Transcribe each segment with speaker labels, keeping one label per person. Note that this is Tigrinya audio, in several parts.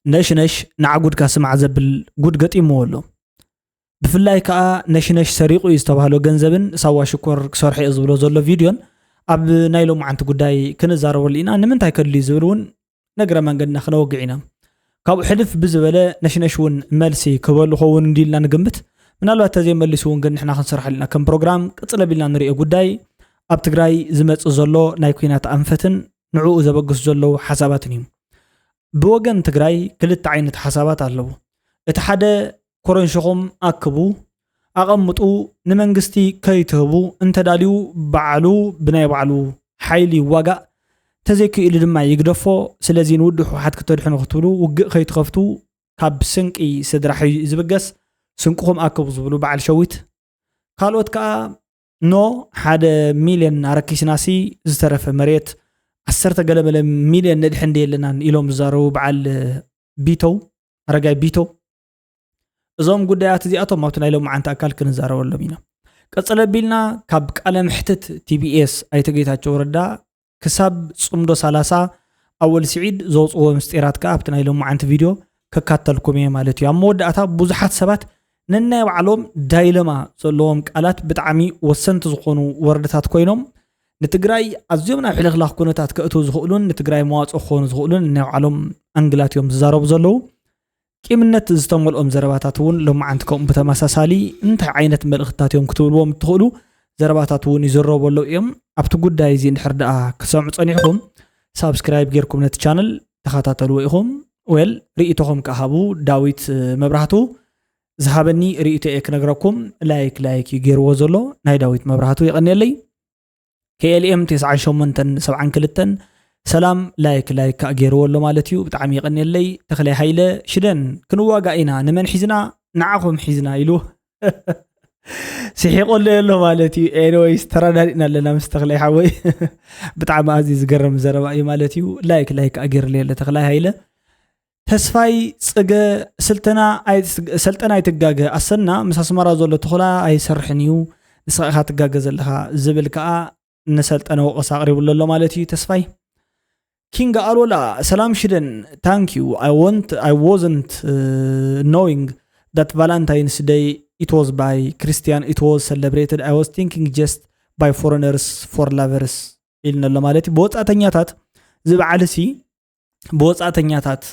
Speaker 1: نش نعقود كاسمع زبل قد قطيمو له بفلاي كا نش سريقو يستبهلو جنزبن سوا شكر صرحي ازبلو زلو فيديون اب نايلو معنت قداي كنزارو لينا نمنتاي كدلي زبلون نقرا منقدنا خنوقعينا كاب حلف بزبله نشون ملسي كبلو خون نديلنا نقمت منالوات تزي ملسون قد نحنا خنصرح لنا كم بروجرام قصله بيلنا نريو قداي اب تግራይ ዝመጽ ዘሎ ናይ ኩናት አንፈትን ንዑ ዘበግስ ዘሎ ሓሳባትን እዩ ብወገን ትግራይ ክልተ ዓይነት ሓሳባት ኣለዉ እቲ ሓደ ኮረንሽኹም አክቡ አቀምጡ ንመንግስቲ ከይትህቡ እንተዳልዩ በዓሉ ብናይ በዓሉ ሓይሊ ዋጋ ተዘኪኢሉ ድማ ይግደፎ ስለዚ ንውድሑ ሓት ክትድሕኑ ክትብሉ ውግእ ከይትኸፍቱ ካብ ስንቂ ስድራሒ ዝብገስ ስንቁኹም አክቡ ዝብሉ በዓል ሸዊት ካልኦት ከዓ نو حدا مليون أركيسناسي زترف مريت عسرت قلبل مليون ندحن ديلنا إلهم زارو بعل بيتو رجع بيتو زوم قديات زي أتوم ما تنايلهم عن تأكل كنزارو ولا بينا كتصل بيلنا كاب قلم حتت تي بي اس أي تجيتها توردا كسب صمدو سلاسة أول سعيد زوج أو مستيرات كاب تنايلهم عن فيديو ككاتلكم يا مالتي أمود أتا بوزحات سبات نناي وعلوم دايلما زلوم قالات بتعمي وسنت زخونو وردتات كوينوم نتግራይ أزيومنا حلخلاخ كونتات كأتو زخولون نتግራይ مواص أخون زخولون نناي وعلوم أنجلاتيوم زارب زلو كيمنت زتمولهم زرباتاتون لو ما عندكم بتماساسالي انت عينت ملختاتيوم كتبولهم تخلو زرباتاتون يزربوا له يوم أبتو قداي زين حردا كسمع صنيعكم سبسكرايب غيركم نت channel تخاتاتلو إخهم ويل رئيتهم كهابو داويت مبرهاتو زهابني رئيت ايك نقرأكم لايك يجيرو زلو ناي داويت مبرهاتو يغني لي KLM 9 كلتن سلام لايك كأجيرو له مالتيو بتعمي يغني لي تخلي هايله شدن كنوا واقعينا نمن حزنا نعاهم حزنا يلوه سيحي قول له مالتيو anyways ترى نالنا لنا مستغلي حوي بتعم عزيز قرم زربائي مالتيو لايك أجير لي تخلي هايله تسفاي صقه سلطنا يتغاغ اسنا مساسمرا زولو تخلا اي سرحنيو نسخه تغاغ زلها زبل كا نسلطنا وقصاقري بلله مالتي تسفاي كينغ ارولا سلام شدن thank you I wasn't knowing that Valentine's Day it was by Christian it was celebrated I was thinking just by foreigners for lovers إلنا الله مالتي بوصاتنياتات زبعلسي بوصاتنياتات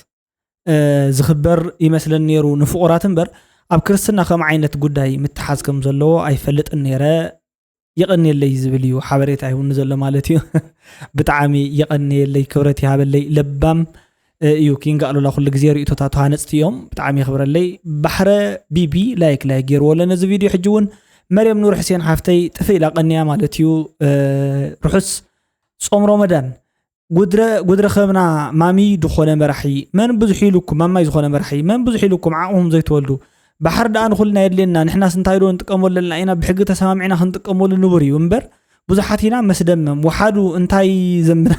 Speaker 1: زخبر يمثل نيرو نفقرات انبر اب كرستنا كم عينت قداي متحاز كم زلو ايفلط النيره يقني اللي يزبليو حبريت ايون زلو مالتي بتعامي يقني اللي كبرتي هابلي لبام يو كينغ قالوا لا كل غزير يتوتا تهانصتيوم بتعامي خبر لي بحر بيبي لايك غير ولا نز فيديو حجون مريم نور حسين حافتي طفي لا قنيا مالتيو رحس صوم رمضان قدرة خمنا مامي دخول مرحي من بزحيلكم ماما يدخول مرحي من بزحيلكم عاهم زي تولدوا بحر دان خلنا يدلنا نحنا سنتايرو نتقمول لنا عينا بحق تسامعنا خنتقمول نوري ومبر بزحاتينا مسدمم وحادو انتاي زمنا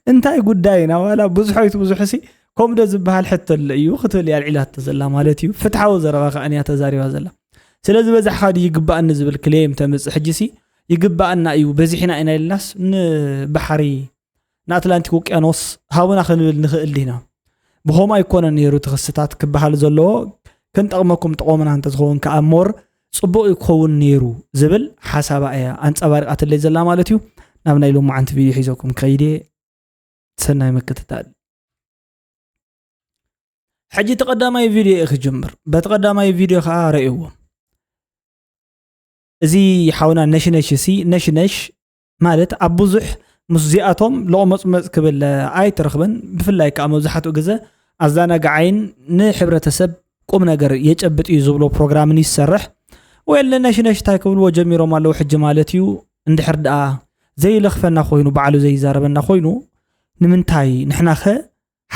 Speaker 1: انتاي قداينا ولا بزحيت بزحسي كوم دز بحال حتى الايو ختل يا العيلات تزلا مالتي فتحوا زربا انيا تزاري وزلا سلاذ بزح خاد يقبا نزبل كليم تمص حجسي يقبا ان ايو بزحنا انا الناس بحري ناتلانتيك وقيانوس هاونا خنبل نخእል ዲና بهما يكون نيرو تخصتات كبحال زلو كنطقمكم طقومنا انت زخون كامور صبو يكون نيرو زبل حسابا ايا انصبارقات اللي زلا مالتيو نابنا يلو ما انت فيديو حيزوكم كيدي تسناي مكتتال حجي تقدماي فيديو اخ جمر بتقدماي فيديو خا رايو ازي حاونا نشنش مالت ابوزح مزياتهم لو مصمص كبل اي ترخبن بفلاي كامزحاتو غزه ازانا غعين نحبرتسب قوم ነገር የጨብጥ ይዝብሎ ፕሮግራምን ይሰረح ወይለ ነሽነሽ ታይከብል ወጀሚሮ ማለው ሕጅ ማለትዩ እንድሕርዳ ዘይ ለኽፈና ኮይኑ በዓሉ ዘይ ዛረበና ኮይኑ ንምንታይ ንሕናኸ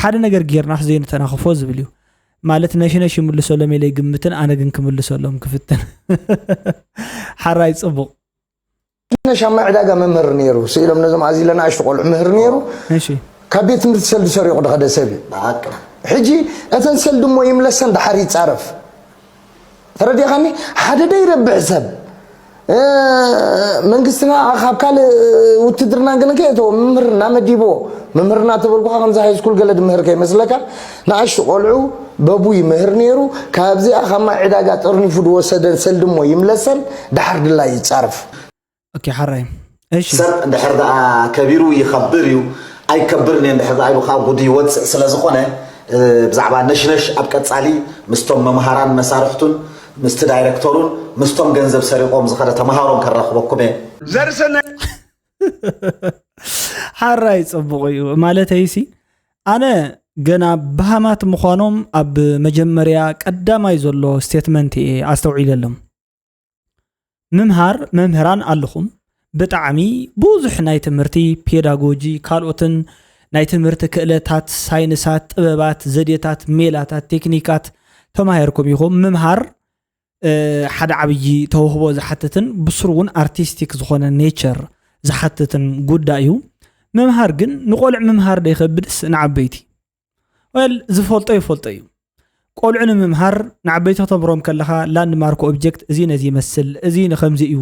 Speaker 1: ሓደ ነገር ጌርናስ ዘይን ተናخፎ ዝብልዩ ማለት ነሽነሽ ይምልሰሎም ኢለይ ግምትን አነ ግን ክምልሰሎም ክፍትን ሓራይ ጽቡቅ
Speaker 2: نشام عداقة ممهر نيرو سيلم نزم عزيلنا أشتغل مهر نيرو
Speaker 1: ماشي
Speaker 2: كبيت مرتسل بسري قد غدا سبي حجي أتنسل دمو يملسن ده حريت عرف ترى دي غني حدا دا يربع سب መንግስትና አኻብ ካል ውትድርና ገነከቶ መምህርና መዲቦ መምህርና ተበልኩ ከምዛ ሃይ ስኩል ገለድ ምህር ከይመስለካ ናሽ ቆልዑ በቡይ ምህር ነይሩ ካብዚ አኻማ ዕዳጋ ጠርኒፉ ወሰደ ሰልድሞ ይምለሰል ድሓር ድላይ ይጻርፍ
Speaker 1: ኦኬ ሓራይ እሺ
Speaker 3: ሰብ ድሓር ዳ ከቢሩ ይخبር እዩ ኣይከብርኒ ድሓር አይሉ ካብ ጉዲ ወጽ ስለዝኾነ ብዛዕባ ነሽነሽ ኣብ ቀጻሊ ምስቶም መምሃራን መሳርሕቱን ምስቲ ዳይሬክተሩን ምስቶም ገንዘብ ሰሪቆም ዝኸደ ተማሃሮም ከራኽበኩም
Speaker 4: ዘርሰና
Speaker 1: ሓራይ ጽቡቕ እዩ ማለት አይሲ ኣነ ገና ባህማት ምዃኖም ኣብ መጀመርያ ቀዳማይ ዘሎ ስቴትመንት ኣስተውዒለሎም መምህራን ኣለኹም ብጣዕሚ ብዙሕ ናይ ትምህርቲ ፔዳጎጂ ካልኦትን ናይ ትምህርቲ ክእለታት ሳይንሳት ጥበባት ዘዴታት ሜላታት ቴክኒካት ተማሂርኩም ኢኹም መምሃር ሓደ ዓብይ ተውህቦ ዝሓትትን ብስሩውን አርቲስቲክ ዝኾነ ኔቸር ዝሓትትን ጉዳይ እዩ መምሃር ግን ንቆልዕ መምሃር ደይኸብድስ ንዓበይቲ ወል ዝፈልጦ ይፈልጦ እዩ ቆልዑ ንመምሃር ንዓበይቲ ተምሮም ከለኻ ላንድማርክ ኦብጀክት እዚ ነዚ ይመስል እዚ ንኸምዚ እዩ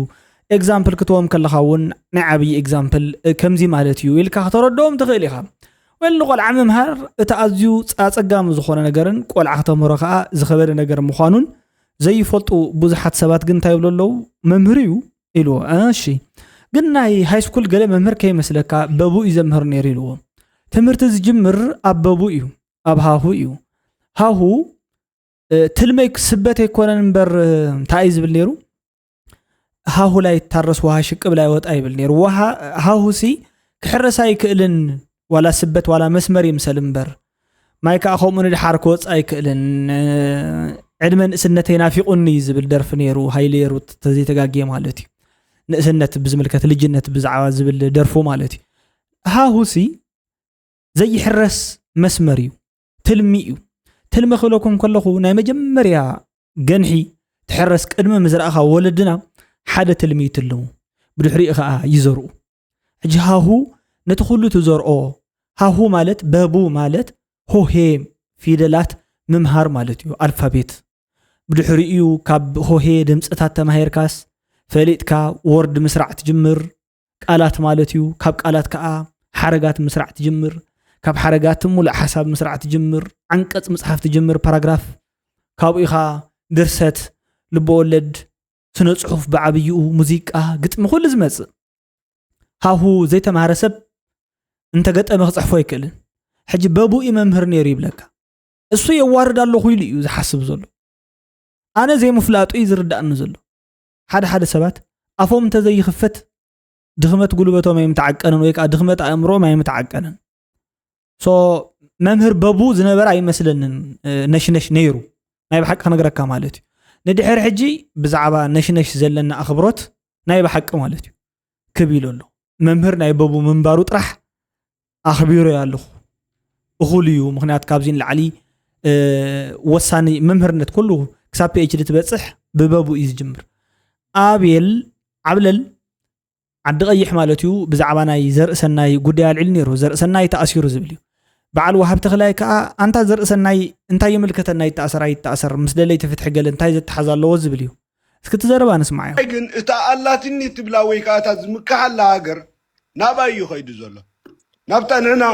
Speaker 1: ኤግዛምፕል ክትዎም ከለኻ እውን ናይ ዓብይ ኤግዛምፕል ከምዚ ማለት እዩ ኢልካ ከተረድኦም ትኽእል ኢኻ ወል ንቆልዓ መምሃር እቲ ኣዝዩ ኣጸጋሚ ዝኾነ ነገርን ቆልዓ ከተምሮ ከዓ ዝኸበደ ነገር ምዃኑን ዘይፈልጡ ብዙሓት ሰባት ግን እንታይ ይብሉ መምህር እዩ ኢልዎ እሺ ግን ናይ ሃይ ስኩል ገለ መምህር ከይመስለካ በቡ እዩ ዘምህር ነይሩ ኢልዎ ትምህርቲ ዝጅምር ኣብ በቡ እዩ ኣብ ሃሁ እዩ ሃሁ ትልመይ ክስበት ኣይኮነን እምበር እንታይ ዝብል ነይሩ ሃሁ ላይ ታረስ ውሃ ሽቅብ ላይ ወጣ ይብል ነይሩ ሃሁ ሲ ክሕረሳ ይክእልን ዋላ ስበት ዋላ መስመር ይምሰል እምበር ማይ ከዓ ከምኡ ንድሓር ክወፃ ኣይክእልን ዕድመ ንእስነተይ ናፊቁኒ ዝብል ደርፊ ነይሩ ሃይሌሩ ተዘይተጋግየ ማለት እዩ ንእስነት ብዝምልከት ልጅነት ብዛዕባ ዝብል ደርፉ ማለት እዩ ሃሁሲ ዘይሕረስ መስመር እዩ ትልሚ እዩ ትልሚ ክብለኩም ከለኹ ናይ መጀመርያ ገንሒ ትሕረስ ቅድመ ምዝራእኻ ወለድና ሓደ ትልሚ ይትልሙ ብድሕሪኡ ከዓ ይዘርኡ ሕጂ ሃሁ ነቲ ኩሉ ትዘርኦ ሃሁ ማለት በቡ ማለት ሆሄ ፊደላት መምሃር ማለት እዩ አልፋቤት ብድሕሪኡ ካብ ሆሄ ድምጽታት ተማሂርካስ ፈሊጥካ ወርድ ምስራዕ ትጅምር ቃላት ማለት እዩ ካብ ቃላት ከዓ ሓረጋት ምስራዕ ትጅምር ካብ ሓረጋት ሙሉእ ሓሳብ ምስራዕ ትጅምር አንቀጽ መጽሐፍ ትጅምር ፓራግራፍ ካብ ኢኻ ድርሰት ልቦወለድ ስነ ጽሑፍ ብዓብይኡ ሙዚቃ ግጥሚ ኩሉ ዝመጽእ ሃሁ ዘይተማሃረ ሰብ እንተገጠመ ክጽሕፎ ይክእልን ሕጂ በቡኢ መምህር ነይሩ ይብለካ እሱ የዋርድ ኣለኹ ኢሉ እዩ ዝሓስብ ዘሎ ኣነ ዘይምፍላጡ እዩ ዝርዳእኒ ዘሎ ሓደ ሰባት ኣፎም እንተዘይኽፈት ድኽመት ጉልበቶም ኣይምተዓቀንን ወይ ከዓ ድኽመት ኣእምሮኦም ኣይምተዓቀንን ሶ መምህር በቡ ዝነበረ ኣይመስለንን ነሽነሽ ነይሩ ናይ ብሓቂ ክነግረካ ማለት እዩ ንድሕሪ ሕጂ ብዛዕባ ነሽነሽ ዘለና ኣኽብሮት ናይ ብሓቂ ማለት እዩ ክቢሉ ኣሎ መምህር ናይ በቡ ምንባሩ ጥራሕ ኣኽቢሩ ኣለኹ እኹል እዩ ምክንያት ካብዚ ንላዕሊ ወሳኒ መምህርነት ኩሉ ክሳብ ፒኤችዲ ትበጽሕ ብበቡ እዩ ዝጅምር ዓብለል ዓዲ ቀይሕ ማለት እዩ ብዛዕባ ናይ ዘርእሰናይ ጉዳይ አልዒል ነይሩ ዘርእሰናይ ተኣሲሩ ዝብል እዩ በዓል ወሃብ ተኽላይ ከዓ አንታ ዘርእሰናይ እንታይ ይምልከተና ይተኣሰር ምስ ደለይ ተፍትሕ ገለ እንታይ ዘተሓዝ ኣለዎ ዝብል እዩ እስኪ ትዘረባ ንስማዕ እዩ
Speaker 4: ግን እታ ኣላትኒ ትብላ ወይ ከዓ እታ ዝምካሓላ ሃገር ናባይ እዩ ኸይዱ ዘሎ ናብታ ንሕና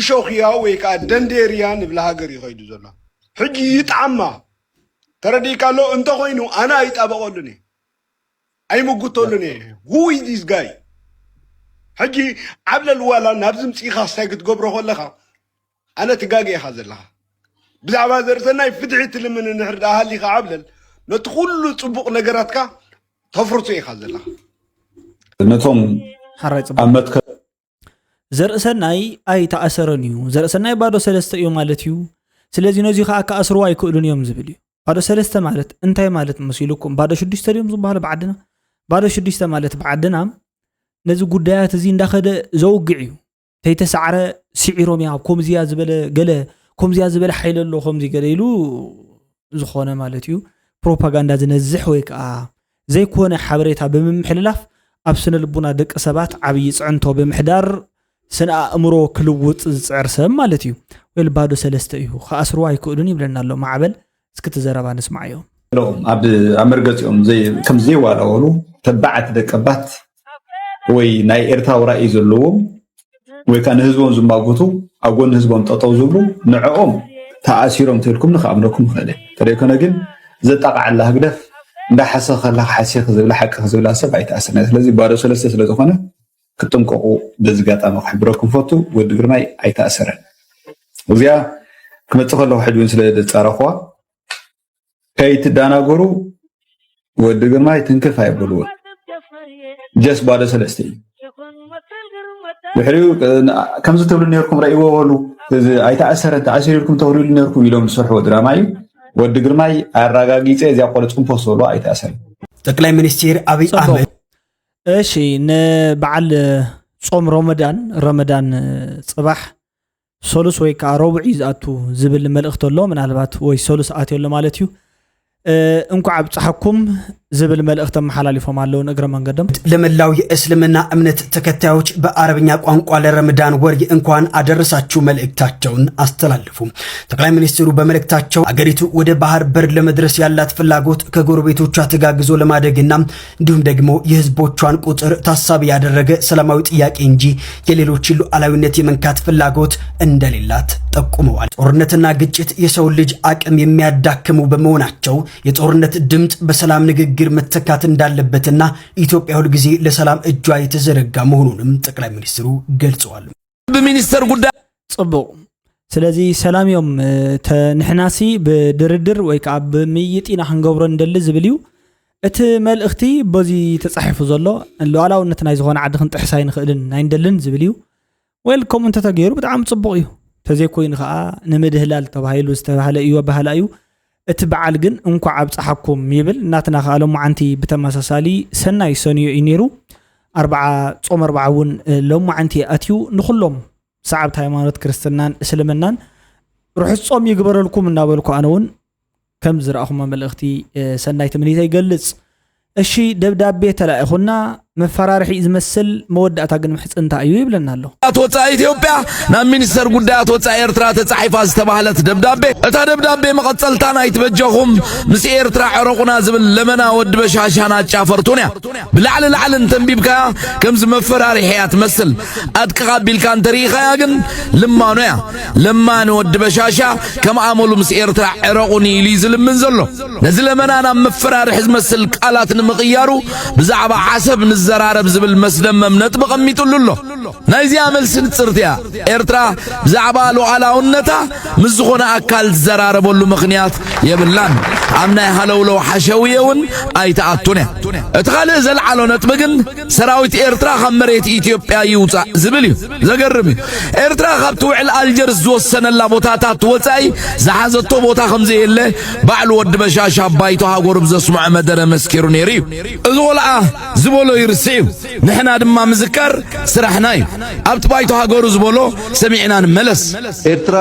Speaker 4: እሾኽያ ወይ ከዓ ደንዴርያ ንብላ ሃገር እዩ ኸይዱ ዘሎ ሕጂ ይጣዕማ ተረዲካሎ እንተኾይኑ ኣነ ኣይጣበቐሉኒ ኣይምጉተሉኒ who is this guy ሕጂ ዓብለል ዋላ ናብዚ ምፅኢኻ ስታይ ክትገብሮ ከለኻ ኣነ ትጋጊ ኢኻ ዘለኻ ብዛዕባ ዘርእሰናይ ፍትሒ ትልምን ንሕርዳ ሃሊኻ ዓብለል ነቲ ኩሉ ፅቡቕ ነገራትካ ተፍርቶ ኢኻ ዘለኻ
Speaker 3: ነቶም ኣመትከ
Speaker 1: ዘርእሰናይ ኣይተኣሰረን እዩ ዘርእሰናይ ባዶ ሰለስተ እዩ ማለት እዩ ስለዚ ነዚ ከዓ ከኣስርዎ ኣይክእሉን እዮም ዝብል እዩ ባዶ ሰለስተ ማለት እንታይ ማለት መሲሉኩም ባዶ ሽዱሽተ እዮም ዝበሃሉ ብዓድና ባዶ ሽዱሽተ ማለት ብዓድና ነዚ ጉዳያት እዚ እንዳኸደ ዘውግዕ እዩ ተይተሰዓረ ስዒሮም ያ ከምዚያ ዝበለ ገለ ከምዚያ ዝበለ ሓይለ ኣሎ ከምዚ ገለ ኢሉ ዝኾነ ማለት እዩ ፕሮፓጋንዳ ዝነዝሕ ወይ ከዓ ዘይኮነ ሓበሬታ ብምምሕልላፍ ኣብ ስነ ልቡና ደቂ ሰባት ዓብይ ጽዕንቶ ብምሕዳር ስነ ኣእምሮ ክልውጥ ዝጽዕር ሰብ ማለት እዩ ወይ ባዶ ሰለስተ እዩ ከኣስርዎ ኣይክእሉን ይብለና ኣሎ ማዕበል እስኪ ትዘረባ ንስማዕ እዮም
Speaker 5: لهم عبد أمرجتهم زي كم زي ولا ولو تبعت دكبات وي ناي إرتاو رئيس اللوم وكان هزبون زماغوتو أقول هزبون تطوزبلو نعوم تأثيرهم تلكم نخامنكم خلي تريكنا جن زتقع على هقدف ده حسخ الله حسيخ زبلا حق زبلا سبع تأثيرنا لازم بارو سلسلة سلسلة كنتم كقو بزقات أنا خبركم فوتو ودقرناي أي تأثير وزيا كم تخلوا واحد وينسل تعرفوا كي تدانا جرو ودقرناي تنكف هاي بلوه جس بارو سلسلة بحريو كم زتقولون يركم رأيوه ولو أي تأثير لكم تقولون يركم يلوم الصرح ودراماي ودقرناي الرجاجي زي قولتكم فصلوا أي تأثير
Speaker 6: ጠቅላይ ሚኒስትር አብይ አህመድ
Speaker 1: እሺ ንበዓል ጾም ረመዳን ጽባሕ ሶሉስ ወይ ከዓ ረቡዕ ዝኣቱ ዝብል መልእኽቲ ኣሎ ምናልባት ወይ ሶሉስ ኣትዮ ኣሎ ማለት እዩ እንኳዕ ኣብፅሐኩም ዝብል መልእኽቲ መሓላሊፎም ኣለው እግረ መንገዶም
Speaker 6: ለመላው የእስልምና እምነት ተከታዮች በአረብኛ ቋንቋ ለረመዳን ወር እንኳን አደረሳችሁ መልእክታቸውን አስተላልፉ። ጠቅላይ ሚኒስትሩ በመልእክታቸው አገሪቱ ወደ ባህር በር ለመድረስ ያላት ፍላጎት ከጎረቤቶቿ ተጋግዞ ለማደግና እንዲሁም ደግሞ የህዝቦቿን ቁጥር ታሳቢ ያደረገ ሰላማዊ ጥያቄ እንጂ የሌሎች ሉዓላዊነት የመንካት ፍላጎት እንደሌላት ጠቁመዋል። ጦርነትና ግጭት የሰው ልጅ አቅም የሚያዳክሙ በመሆናቸው የጦርነት ድምጽ በሰላም ንግግር መተካት እንዳለበትና ኢትዮጵያ ሁሉ ጊዜ ለሰላም እጇ የተዘረጋ መሆኑንም ጠቅላይ ሚኒስትሩ ገልጸዋል።
Speaker 7: በሚኒስተር ጉዳይ
Speaker 1: ጽቡቅ ስለዚህ ሰላም ተንሕናሲ በድርድር ወይ ከዓ በሚይጢና ክንገብሮ እንደል ዝብል እዩ እቲ መልእኽቲ በዚ ተጻሒፉ ዘሎ ሉዓላውነት ናይ ዝኾነ ዓዲ ክንጥሕሳይ ንኽእልን ናይ እንደልን ዝብል እዩ ዌልኮም እንተተገይሩ ብጣዕሚ ጽቡቅ እዩ ተዘይኮይኑ ከዓ ንምድህላል ተባሂሉ ዝተባሃለ እዩ ባህላ እዩ እቲ በዓል ግን እንኳዕ ኣብፅሐኩም ይብል እናትና ካሎም ማዓንቲ ብተመሳሳሊ ሰናይ ሰንዮ ይነሩ 40 ጾም 40 እውን ሎም ማዓንቲ ኣትዩ ንኹሎም ሰዓብቲ ሃይማኖት ክርስትናን እስልምናን ሩሕ ጾም ይግበረልኩም እናበልኩ ኣነ እውን ከም ዝረኣኹም መልእኽቲ ሰናይ ትምኒተ ይገልጽ እሺ ደብዳቤ ተላኢኹና መፈራርሒ ዝመስል መወዳእታ ግን ምሕጽንታ እዩ ይብለና ኣሎ
Speaker 7: አቶጻ ኢትዮጵያ ና ሚኒስተር ጉዳያት ወጻ ኤርትራ ተጻሒፋ ዝተባህለት ደብዳቤ እታ ደብዳቤ መቀጸልታና ይትበጀኹም ምስ ኤርትራ ዕረቁና ዝብል ለመና ወድ በሻሻና ጫፈርቱንያ ብላዕሊ ተንቢብካ ከምዝ መፈራርሒያ ትመስል ኣድካ ቢልካ እንተሪኻያ ግን ልማኖያ ለማን ወድ በሻሻ ከም ኣመሉ ምስ ኤርትራ ዕረቁኒ ኢሉ ዝልምን ዘሎ ነዚ ለመናና መፈራርሒ ዝመስል ቃላት ንምቕያሩ ብዛዕባ ዓሰብ زرارب زبل مسلم نطبق ميتولو نايزي عمل سنصرتيا ኤርትራ زعبا لو على ونتا مزخونه اكل زراربولو مخنيات يبلان امنا هلولو حشويون ايتاتونه اتخال زلعلو نطبقن سراويت ኤርትራ خمريت ኢትዮጵያ يوصا زبلي زغربي ኤርትራ خبت وعل الجرز وسنلا بوتاታት وصاي زحازتو بوتا خمزه يله بعل ود بشاشا بايتو هاغورب زسمع مدره مسكيرو نيري ازولا زبولو يرسيو نحنا دما مذكر سرحناي ابت بايتو هاغورو زبولو سمعنا نملس
Speaker 8: ኤርትራ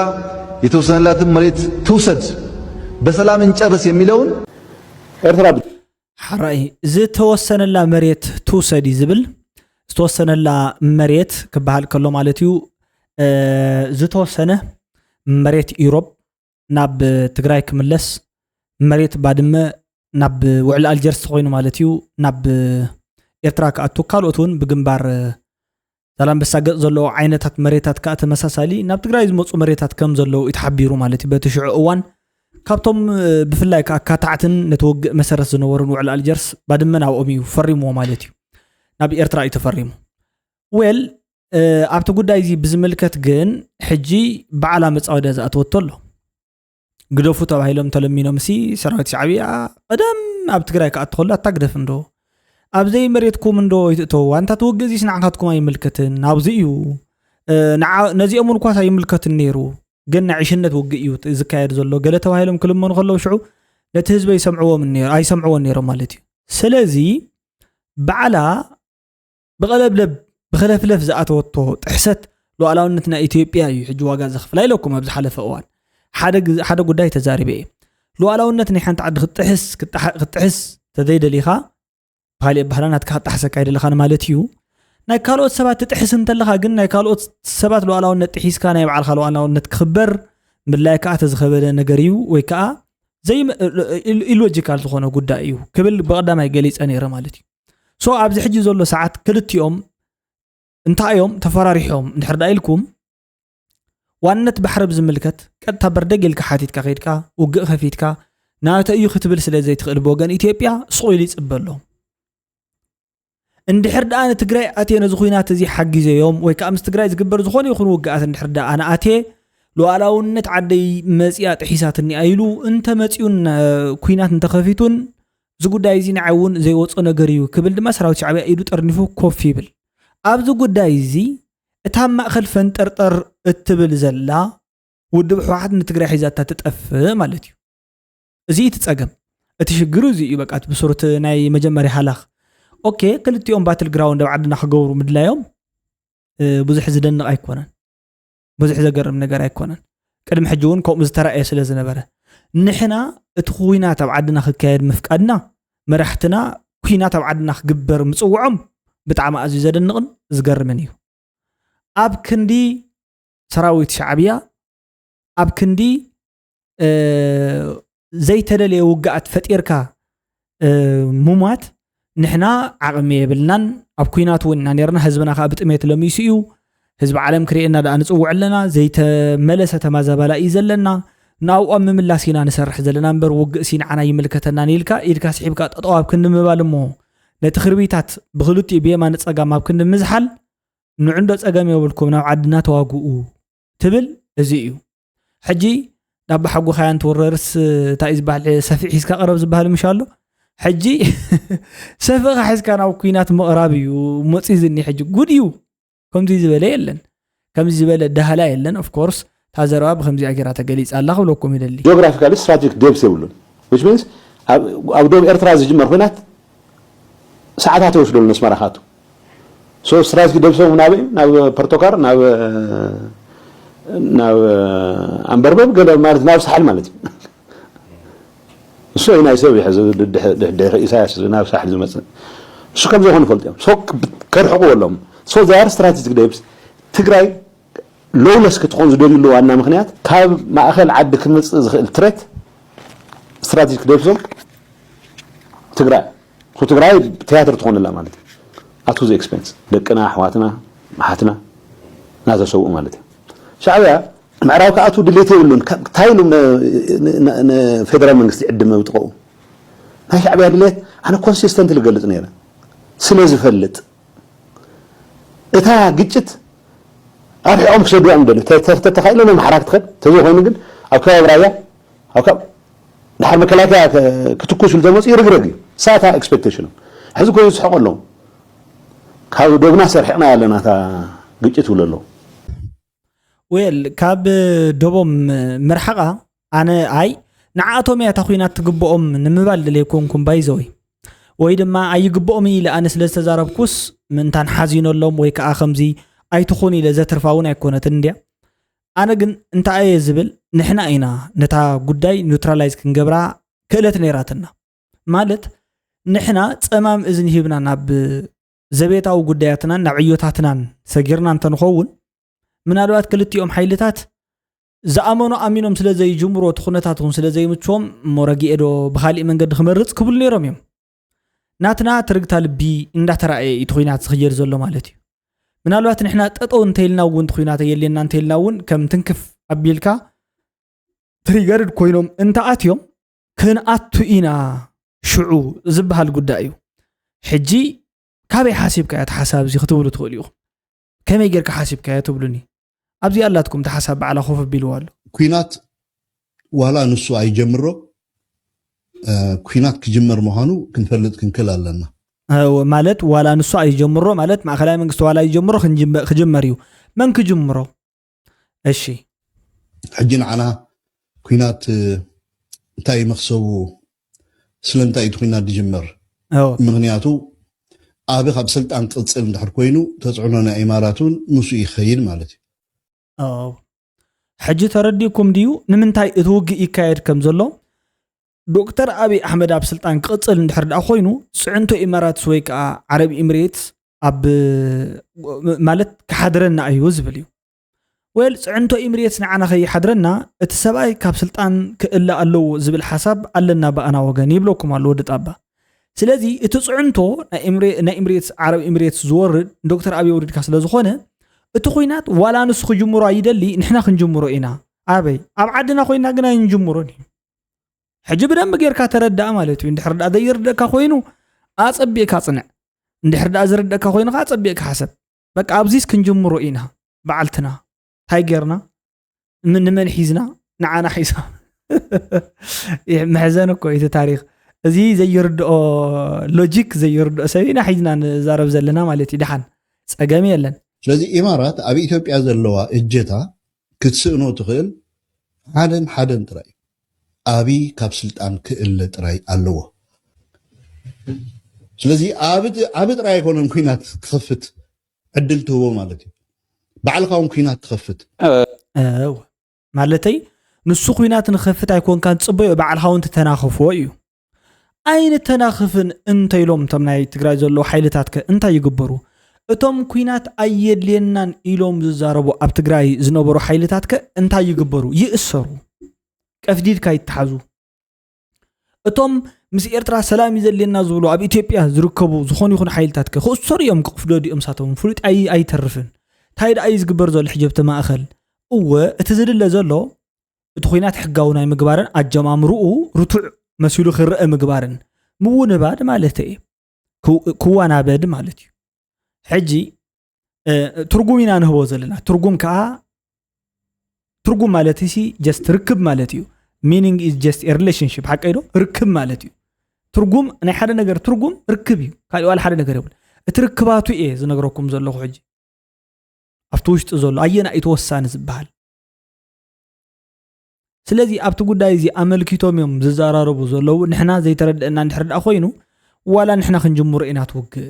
Speaker 8: የተወሰነላትን መሬት ትውሰድ በሰላም እንጨርስ የሚለውን ኤርትራ
Speaker 1: حرأي ዝተወሰነላ መሬት ትውሰድ ይዝብል ዝተወሰነላ መሬት ክበሃል ከሎ ማለት እዩ ዝተወሰነ መሬት ኢሮብ ናብ ትግራይ ክምለስ መሬት ባድመ ናብ ውዕል አልጀርስ ኮይኑ ማለት እዩ ናብ ኤርትራ ከኣቱ ካልኦትን ብግንባር ሰላም በሳገጥ ዘሎ ዓይነታት መሬታት ከኣ ተመሳሳሊ ናብ ትግራይ ዝመጹ መሬታት ከም ዘሎ ይተሓቢሩ ማለት እዩ በትሽዑ እዋን ካብቶም ብፍላይ ካታዕትን ነተወግእ መሰረት ዝነበሩን ውዕል አልጀርስ ባድመ ናብኦም እዩ ፈሪሙ ማለት እዩ ናብ ኤርትራ ይተፈሪሙ ዌል ኣብቲ ጉዳይ እዚ ብዝምልከት ግን ሕጂ በዓላ መጻወዳ ዝኣተወቶ ኣሎ ግደፉ ተባሂሎም ተለሚኖም ሲ ሰራዊት ሻዕቢያ ቀደም ኣብ ትግራይ ከኣቱ ከሎ ኣታግደፍ እንዶ ኣብዘይ መሬትኩም እንዶ ይተው አንታ ተወግዚ ስናዓካትኩም አይምልከትን ናብዚ እዩ ነዚኦም እንኳን አይምልከትን ነይሩ ግን عشነት ወግእ እዩ ዝካየድ ዘሎ ገለ ተባሂሎም ክልመኑ ከለው ሽዑ ነቲ ህዝብ ይሰምዕዎም ነይሩ አይሰምዕዎም ነይሩ ማለት እዩ ስለዚ በዓላ በቀለብለብ بخلفلف زاتوتو تحست لوعلاونتنا ኢትዮጵያ እዩ ሕጂ ዋጋ ዘኽፍላ ኢለኩም ኣብ ዝሓለፈ እዋን ሓደ ጉዳይ ተዛሪበ لوعلاونت ናይ ሓንቲ ዓዲ ክትሕስ ተዘይደሊኻ ባሊ ባህላናት ካጣሕሰካ አይደለኻ ማለት እዩ ናይ ካልኦት ሰባት ትጥሕስ እንተለኻ ግን ናይ ካልኦት ሰባት لوعلاونت ጥሒስካ ናይ በዓልካ لوعلاونت ክኽበር ብላይ ከዓ ተዝኸበለ ነገር እዩ ወይ ከዓ زي ኢሎጂካል ዝኾነ ጉዳይ እዩ ክብል በቀዳማይ ገሊፀ ነይረ ማለት እዩ ሶ ኣብዚ ሕጂ ዘሎ ሰዓት ክልቲኦም እንታዮም ተፈራሪሖም እንድሕር ዳኢልኩም ዋነት ባሕረብ ዝምልከት ቀጥታ በርደግ ኢልካ ሓቲትካ ኸይድካ ውግእ ከፊትካ ናተ እዩ ክትብል ስለ ዘይትኽእል በወገን ኢትዮጵያ ስቆይሉ ይጽበሎ እንድሕር ዳኣነ ትግራይ ኣቴነ ዝኹይናት እዚ ሓጊዘዮም ወይ ከዓ ምስ ትግራይ ዝግበር ዝኾነ ይኹን ውግኣት እንድሕር ዳኣነ ኣቴ ሉዓላውነት ዓደይ መጽያ ጥሒሳትኒ ኣይሉ እንተ መጽዩን ኩይናት እንተኸፊቱን ዝጉዳይ እዚ ንዓውን ዘይወጾ ነገር እዩ ክብል ድማ ሰራዊት ሻዕብያ ኢዱ ጠርኒፉ ኮፍ ይብል ኣብዚ ጉዳይ እዚ እታ ማእኸል ፈንጠርጠር እትብል ዘላ ውድብ ሕወሓት ንትግራይ ሒዛታ ትጠፍእ ማለት እዩ እዚ ትጸገም እቲ ሽግሩ እዚ እዩ በቃ ብሱረት ናይ መጀመርያ ሓላኽ ኦኬ ክልቲኦም ባትል ግራውንድ ኣብ ዓድና ክገብሩ ምድላዮም ብዙሕ ዝደንቕ ኣይኮነን ብዙሕ ዘገርም ነገር ኣይኮነን ቅድሚ ሕጂ እውን ከምኡ ዝተረኣየ ስለ ዝነበረ ንሕና እቲ ኩናት ኣብ ዓድና ክካየድ ምፍቃድና መራሕትና ኩናት ኣብ ዓድና ክግበር ምጽውዖም ብጣዕሚ ኣዝዩ ዘደንቕን ዝገርምን እዩ ኣብ ክንዲ ሰራዊት ሻዕብያ ኣብ ክንዲ ዘይተደለየ ውግኣት ፈጢርካ ሙማት ንሕና ዓቕሚ የብልናን ኣብ ኩናት እውን ኢና ነርና ህዝብና ከዓ ብጥሜት ለሚሱ እዩ ህዝቢ ዓለም ክሪኤና ዳኣ ንጽውዕ ኣለና ዘይተመለሰ ተማዛባላ እዩ ዘለና ናብኦም ምምላስ ኢና ንሰርሕ ዘለና እምበር ውግእ ሲ ንዓና ይምልከተና ንኢልካ ኢድካ ስሒብካ ጠጠው ኣብ ክንዲ ምባል እሞ ነቲ ክርቢታት ብክልቲኡ ብየማን ፀጋም ኣብ ክንዲ ምዝሓል ንዕንዶ ፀገም የብልኩም ናብ ዓድና ተዋግኡ ትብል እዚ እዩ ሕጂ ናብ ሓጉ ኻያን ተወረርስ እንታይ ዝባል ሰፊሕ ሒዝካ ቀረብ ዝባል ምሻሎ ሕጂ ሰፊሕ ሒዝካ ናብ ኩናት ምቕራብ እዩ ሞፂ ዝኒ ሕጂ ጉድ እዩ ከምዚ ዝበለ የለን ከምዚ ዝበለ ዳህላ የለን ኦፍ ኮርስ ታዘረባ በከምዚ አገራ ተገሊጽ አላ ብለኩም ይደሊ
Speaker 8: ጂኦግራፊካሊ ስትራቴጂክ ዴፕስ ይብሉን which means ኣብ ደቡብ ኤርትራ ዝጅመር ኩናት ሰዓታት ወስዶ ለስመራኻቱ ሶ ስትራቴጂክ ዴፕስ ናብ ፖርቶካር ናብ አንበርበብ ገለ ማለት ናብ ሳሕል ማለት እሱ ናይ ሰብ ይሕዝ ድሕሪ ኢሳያስ ናብ ሳሕል ዝመጽእ እሱ ከም ዝኾነ ፈልጥዮም ሶ ከርሕቁ ወሎም ሶ ዛር ስትራቴጂክ ዴፕስ ትግራይ لولس كتكون زدوري له عنا مخنيات كاب ما أخل عد كنص التريت استراتيجي ديفزوم تقرأ خو تقرأ تياتر تكون لا مالتي أتوز إكسبنس دكنا حواتنا محاتنا نازل سوق مالتي شعبيا معراو كأتو دليتي يقولون تايلو من فيدرال منغستي عدم وتقو هاي شعبيا دليت أنا كونسيستنت اللي قلت نيرا سلز فلت إتا قجت أرجع أمك شدوا عندنا تتخيلوا إنهم حركة تخد تزوج هون نقول أو كذا برايا أو كذا نحن مكلاكا كتكوش الجماس يرجعي ساعتها expectation حزق كويس حق لهم هذا دوبنا سرحنا لنا تا قجت ولا له
Speaker 1: ويل كاب دوبم مرحقة أنا أي نعاتهم يا تخوينات تجبؤهم نمبال اللي يكونكم بايزوي ويدما أي جبؤهم إلى أنس لستزارب كوس من تان حزين اللهم ويك آخمزي أي تخوني لذا ترفعون يكونت انديا أنا جن أنت أي زبل نحنا أينا نتا قداي نيوترالايز كنجبرا كلت نيراتنا مالت نحنا تمام إذن هبنا ناب زبيتا وقداياتنا نعيوتاتنا سجرنا أنت نخون من الوقت كلت يوم حيلتات زأمانو أمينهم سلا زي جمرو تخونتاتهم سلا زي متشوم مرقي إدو بخالي من قد خمرت قبل نيرم يوم ناتنا ترقتا لبي إندا ترأي يتخوينات سخير زلو مالتي من الوقت نحنا تطو انتيلنا وون تخوينات يلينا انتيلنا وون كم تنكف أبيلكا تريغرد كوينوم انت آتيوم كن آتو إينا شعو زبها القدائيو حجي كابي حاسب كايات حساب زي خطولو تقوليو كما يجير كحاسب كايات تبلوني أبزي ألاتكم تحسب على خوف بيلوال
Speaker 9: كوينات ولا نسو أي جمرو كوينات كجمر مهانو كنفلت كنكلا لنا
Speaker 1: مالت ولا نسوا يجمروا مالت مع خلايا من ولا يجمروا خجمريو من كجمروا الشي
Speaker 9: حجين عنا كوينات تاي مخسو سلم تاي كوينات يجمر مغنياتو أبي خب سلطان تصل ندحر كوينو تزعلنا إماراتون نسو يخيل مالتي
Speaker 1: حجي ترديكم ديو نمنتاي توقي يكايد كم زلو دكتور أبي أحمد عبد السلطان قصل ندحر أخوينو سعنتو إمارات سويك عرب إمارات أب مالت كحضرنا أيوز بليو ويل صعنتو إمريتس نعنا خي حدرنا اتسباي كاب سلطان كإلا ألو زبل حساب ألنا بأنا وغن يبلوكم على ودت أبا سلازي اتسعنتو نا إمريتس عرب إمريتس زورد دكتور أبي ورد كاسلا زخونة اتخوينات ولا نسخ جمهور يدلي نحنا خنجمهور إنا أبي أبعدنا خوينا قنا نجمهورني حجبنا مغيركا تردأ مالتو اندحر دا يردك خوينو أصبيك أصنع اندحر دا زردك خوينو أصبيك حسب بك أبزيس كنجمهور إنا بعلتنا هايجرنا من حيزنا نعانا حيزنا محزنك كويس تاريخ زي يرد لوجيك زي يرد سوينا حيزنا زارب زلنا مالتي دحان صقامي يلن
Speaker 9: ስለዚህ ኢማራት ኣብ ኢትዮጵያ ዘለዋ እጀታ ክትስእኖ ትኽእል ሓደን ጥራይ ኣቢ ካብ ስልጣን ክእለ ጥራይ ኣለዎ ስለዚ ኣብ ጥራይ ኣይኮነን ኩናት ክኸፍት ዕድል ትህቦ ማለት እዩ ባዕልካውን ኩናት ትኸፍት
Speaker 1: ማለተይ ንሱ ኩናት ንኸፍት ኣይኮን ካን ጽበዮ ባዕልካውን ተተናኸፍዎ እዩ ኣይነ ተናኸፍን እንተይሎም ቶም ናይ ትግራይ ዘሎ ሓይልታት እንታይ ይግበሩ እቶም ኩናት ኣየድልየናን ኢሎም ዝዛረቡ ኣብ ትግራይ ዝነበሩ ሓይልታት እንታይ ይግበሩ ይእሰሩ ቀፍዲድካ ይተሓዙ እቶም ምስ ኤርትራ ሰላም ይዘልየና ዝብሉ ኣብ ኢትዮጵያ ዝርከቡ ዝኾኑ ይኹን ሓይልታት ክእሰሩ እዮም ክቕፍዶ ዲኦም ሳቶም ፍሉጥ ኣይተርፍን ታይድ ኣይ ዝግበር ዘሎ ሕጀብቲ ማእኸል እወ እቲ ዝድለ ዘሎ እቲ ኩናት ሕጋው ናይ ምግባርን ኣጀማምርኡ ርቱዕ መሲሉ ክርአ ምግባርን ምውንባድ ማለት እዩ ክዋናበድ ማለት እዩ ሕጂ ትርጉም ኢና ንህቦ ዘለና ትርጉም ከዓ ትርጉም ማለት ሲ just ርክብ ማለት እዩ meaning is just a relationship ሓቀይዶ ርክብ ማለት እዩ ትርጉም ናይ ሓደ ነገር ትርጉም ርክብ እዩ ካልእ ዋላ ሓደ ነገር ይብል እቲ ርክባቱ እየ ዝነግረኩም ዘለኹ ሕጂ ኣብቲ ውሽጢ ዘሎ ኣየና ይተወሳኒ ዝበሃል ስለዚ ኣብቲ ጉዳይ እዚ ኣመልኪቶም እዮም ዝዘራረቡ ዘለዉ ንሕና ዘይተረድአና እንድሕር ደኣ ኮይኑ ዋላ ንሕና ክንጅምሮ ኢና ትውግእ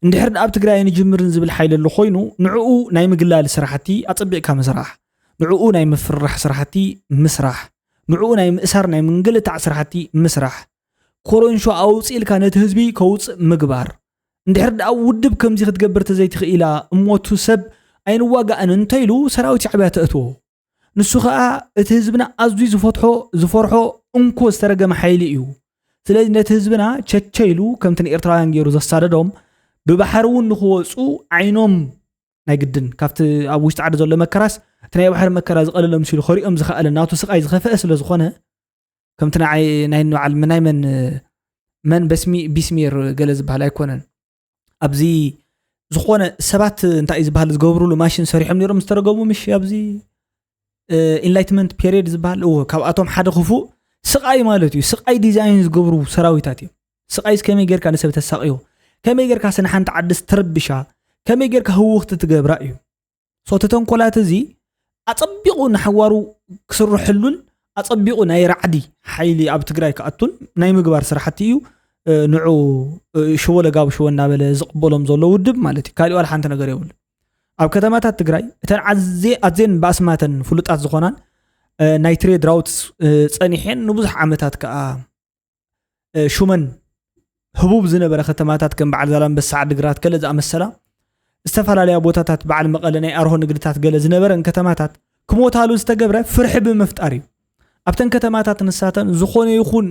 Speaker 1: እንድሕር ኣብ ትግራይ ንጅምርን ዝብል ሓይል ኣሎ ኮይኑ ንዕኡ ናይ ምግላል ስራሕቲ ኣጽቢዕካ ምስራሕ ንዕኡ ናይ ምፍራሕ ስራሕቲ ምስራሕ ንዕኡ ናይ ምእሳር ናይ ምንግልታዕ ስራሕቲ ምስራሕ ኮሮንሾ ኣውፂልካ ነቲ ህዝቢ ከውፅእ ምግባር እንድሕር ኣብ ውድብ ከምዚ ክትገብር ተዘይትኽኢላ እሞቱ ሰብ ኣይንዋጋእን እንተይሉ ሰራዊት ሻዕብያ ተእትዎ ንሱ ከዓ እቲ ህዝብና ኣዝዩ ዝፈርሖ እንኮ ዝተረገመ ሓይሊ እዩ ስለዚ ነቲ ህዝብና ቸቸይሉ ከምቲ ኤርትራውያን ገይሩ ዘሳደዶም ብባሕር እውን ንኽወፁ ዓይኖም ናይ ግድን ካብቲ ኣብ ውሽጢ ዓዲ ዘሎ መከራስ እቲ ናይ ባሕር መከራ ዝቐለሎም ሲሉ ኸሪኦም ዝኽኣለ ናቱ ስቃይ ዝኸፍአ ስለ ዝኾነ ከምቲ ናይ በዓል ናይ መን ቢስሚር ገለ ዝበሃል ኣይኮነን ኣብዚ ዝኾነ ሰባት እንታይ ዝበሃል ዝገብሩሉ ማሽን ሰሪሖም ነይሮም ዝተረገሙ ምሽ ኣብዚ ኢንላይትመንት ፔሪድ ዝበሃል ካብኣቶም ሓደ ክፉእ ስቃይ ማለት እዩ ስቃይ ዲዛይን ዝገብሩ ሰራዊታት እዮም ስቃይስ ከመይ ጌርካ ንሰብ ተሳቅዮ ከመይ ጌርካ ስነ ሓንቲ ዓድስ ትርብሻ ከመይ ጌርካ ህውኽቲ ትገብራ እዩ ሶ ተተንኮላት እዚ ኣጸቢቑ ንሓዋሩ ክስርሕሉን ኣጸቢቑ ናይ ራዕዲ ሓይሊ ኣብ ትግራይ ከኣቱን ናይ ምግባር ስራሕቲ እዩ ንዑ ሽወለ ጋብ ሽወ እናበለ ዝቕበሎም ዘሎ ውድብ ማለት እዩ ካልእ ዋላ ሓንቲ ነገር የብሉ ኣብ ከተማታት ትግራይ እተን ኣዝየን ባእስማተን ፍሉጣት ዝኾናን ናይ ትሬድ ራውትስ ጸኒሐን ንብዙሕ ዓመታት ከዓ ሹመን ህቡብ ዝነበረ ከተማታት ከም በዓል ዛላምበሳ ዓዲግራት ገለ ዝኣመሰላ ዝተፈላለዩ ቦታታት በዓል መቐለ ናይ ኣርሆ ንግድታት ገለ ዝነበረን ከተማታት ክሞታሉ ዝተገብረ ፍርሒ ብምፍጣር እዩ ኣብተን ከተማታት ንሳተን ዝኾነ ይኹን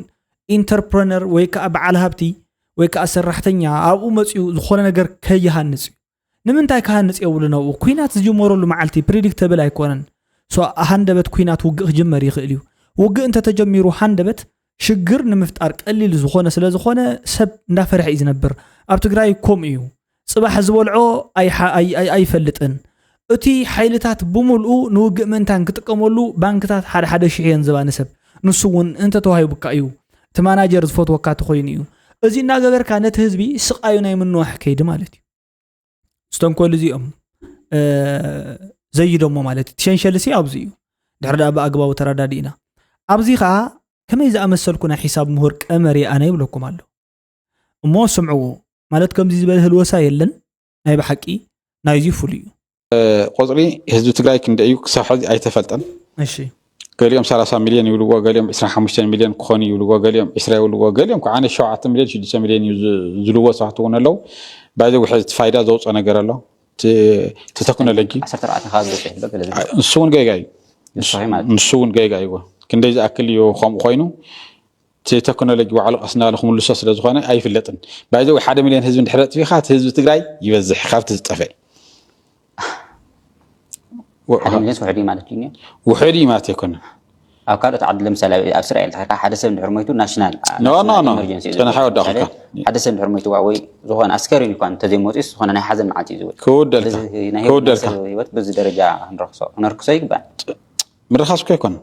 Speaker 1: ኢንተርፕረነር ወይ ከዓ በዓል ሃብቲ ወይ ከዓ ሰራሕተኛ ኣብኡ መፅኡ ዝኾነ ነገር ከይሃንፅ እዩ ንምንታይ ክሃንፅ የብሉ ነው ኩናት ዝጅመረሉ መዓልቲ ፕሪዲክተብል ኣይኮነን ሶ ሃንደበት ኩናት ውግእ ክጅመር ይኽእል እዩ ውግእ እንተተጀሚሩ ሃንደበት ሽግር ንምፍጣር ቀሊል ዝኾነ ስለ ዝኾነ ሰብ እንዳፈርሕ እዩ ዝነብር ኣብ ትግራይ ከም እዩ ጽባሕ ዝበልዖ ኣይፈልጥን እቲ ሓይልታት ብምልኡ ንውግእ ምንታን ክጥቀመሉ ባንክታት ሓደ ሽሕ የንዝባ ንሰብ ንሱ እውን እንተ ተዋሂቡካ እዩ እቲ ማናጀር ዝፈትወካ ተኾይኑ እዩ እዚ እናገበርካ ነቲ ህዝቢ ስቃዩ ናይ ምንዋሕ ከይዲ ማለት እዩ ስተንኮል እዚኦም ዘይደሞ ማለት እዩ ትሸንሸልሲ ኣብዚ እዩ ድሕሪ ዳ ብኣግባቡ ተረዳዲእና ኣብዚ ከዓ ከመይ ዝኣመሰልኩ ናይ ሒሳብ ምሁር ቀመር ኣነ ይብለኩም ኣሎ እሞ ስምዑ ማለት ከምዚ ዝበለ ህልወሳ የለን ናይ ብሓቂ ናይዚ ፍሉይ እዩ
Speaker 10: ቆፅሪ ህዝቢ ትግራይ ክንደይ እዩ ክሳብ ሕዚ ኣይተፈልጠን እሺ ገሊኦም 30 ሚልዮን ይብልዎ ገሊኦም 25 ሚልዮን ክኾኑ ይብልዎ ገሊኦም 20 ይብልዎ ገሊኦም ከዓ 7 ሚልዮን 6 ሚልዮን እዩ ዝልዎ ሰባት እውን ኣለው ባይዘ ውሕድ ፋይዳ ዘውፅኦ ነገር ኣሎ تتكنولوجي
Speaker 11: 14 خاص بقى
Speaker 10: نسون جاي نسون جاي ايوه كندي زاكل يو خم خوينو تكنولوجي وعلى قصنا لكم لسوس لزخونه اي فلطن بايزو 1 مليون حزب انحرت في خات حزب تግራይ يبزح خافت تطفي
Speaker 11: وحدي وحدي مالتيني
Speaker 10: وحدي ما تكون
Speaker 11: او كانت عدل مثلا اسرائيل تحكى حدا سب حرميته ناشونال
Speaker 10: نو انا حاول داخل
Speaker 11: حدا سب حرميته واوي زخون عسكري يكون تزيموتيس زخون انا حزن معاتي زوي
Speaker 10: كودلك
Speaker 11: بز درجه نرخصو يبان
Speaker 10: مرخص كيكون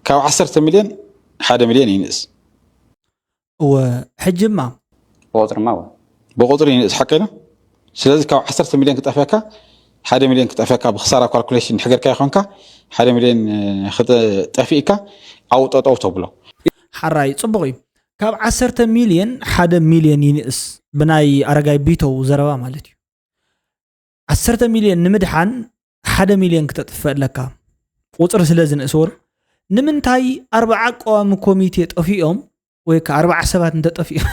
Speaker 10: كاو 10 مليون 1 مليون ينقص
Speaker 1: وحجما
Speaker 10: بقطر ينقص حكينا سلازي كاو 10 مليون كتافاكا 1 مليون كتافاكا بخساره كالكوليشن حجركا يخونكا 1 مليون طفيكا او ططو تبلو
Speaker 1: حراي صبغي كاب 10 مليون 1 مليون ينقص بناي ارغاي بيتو زربا مالتي 10 مليون نمدحان 1 مليون كتطفى لك قطر سلازن اسور نمنتاي 4 قوام كوميتي طفيهم ويك 4 سبات انت طفيهم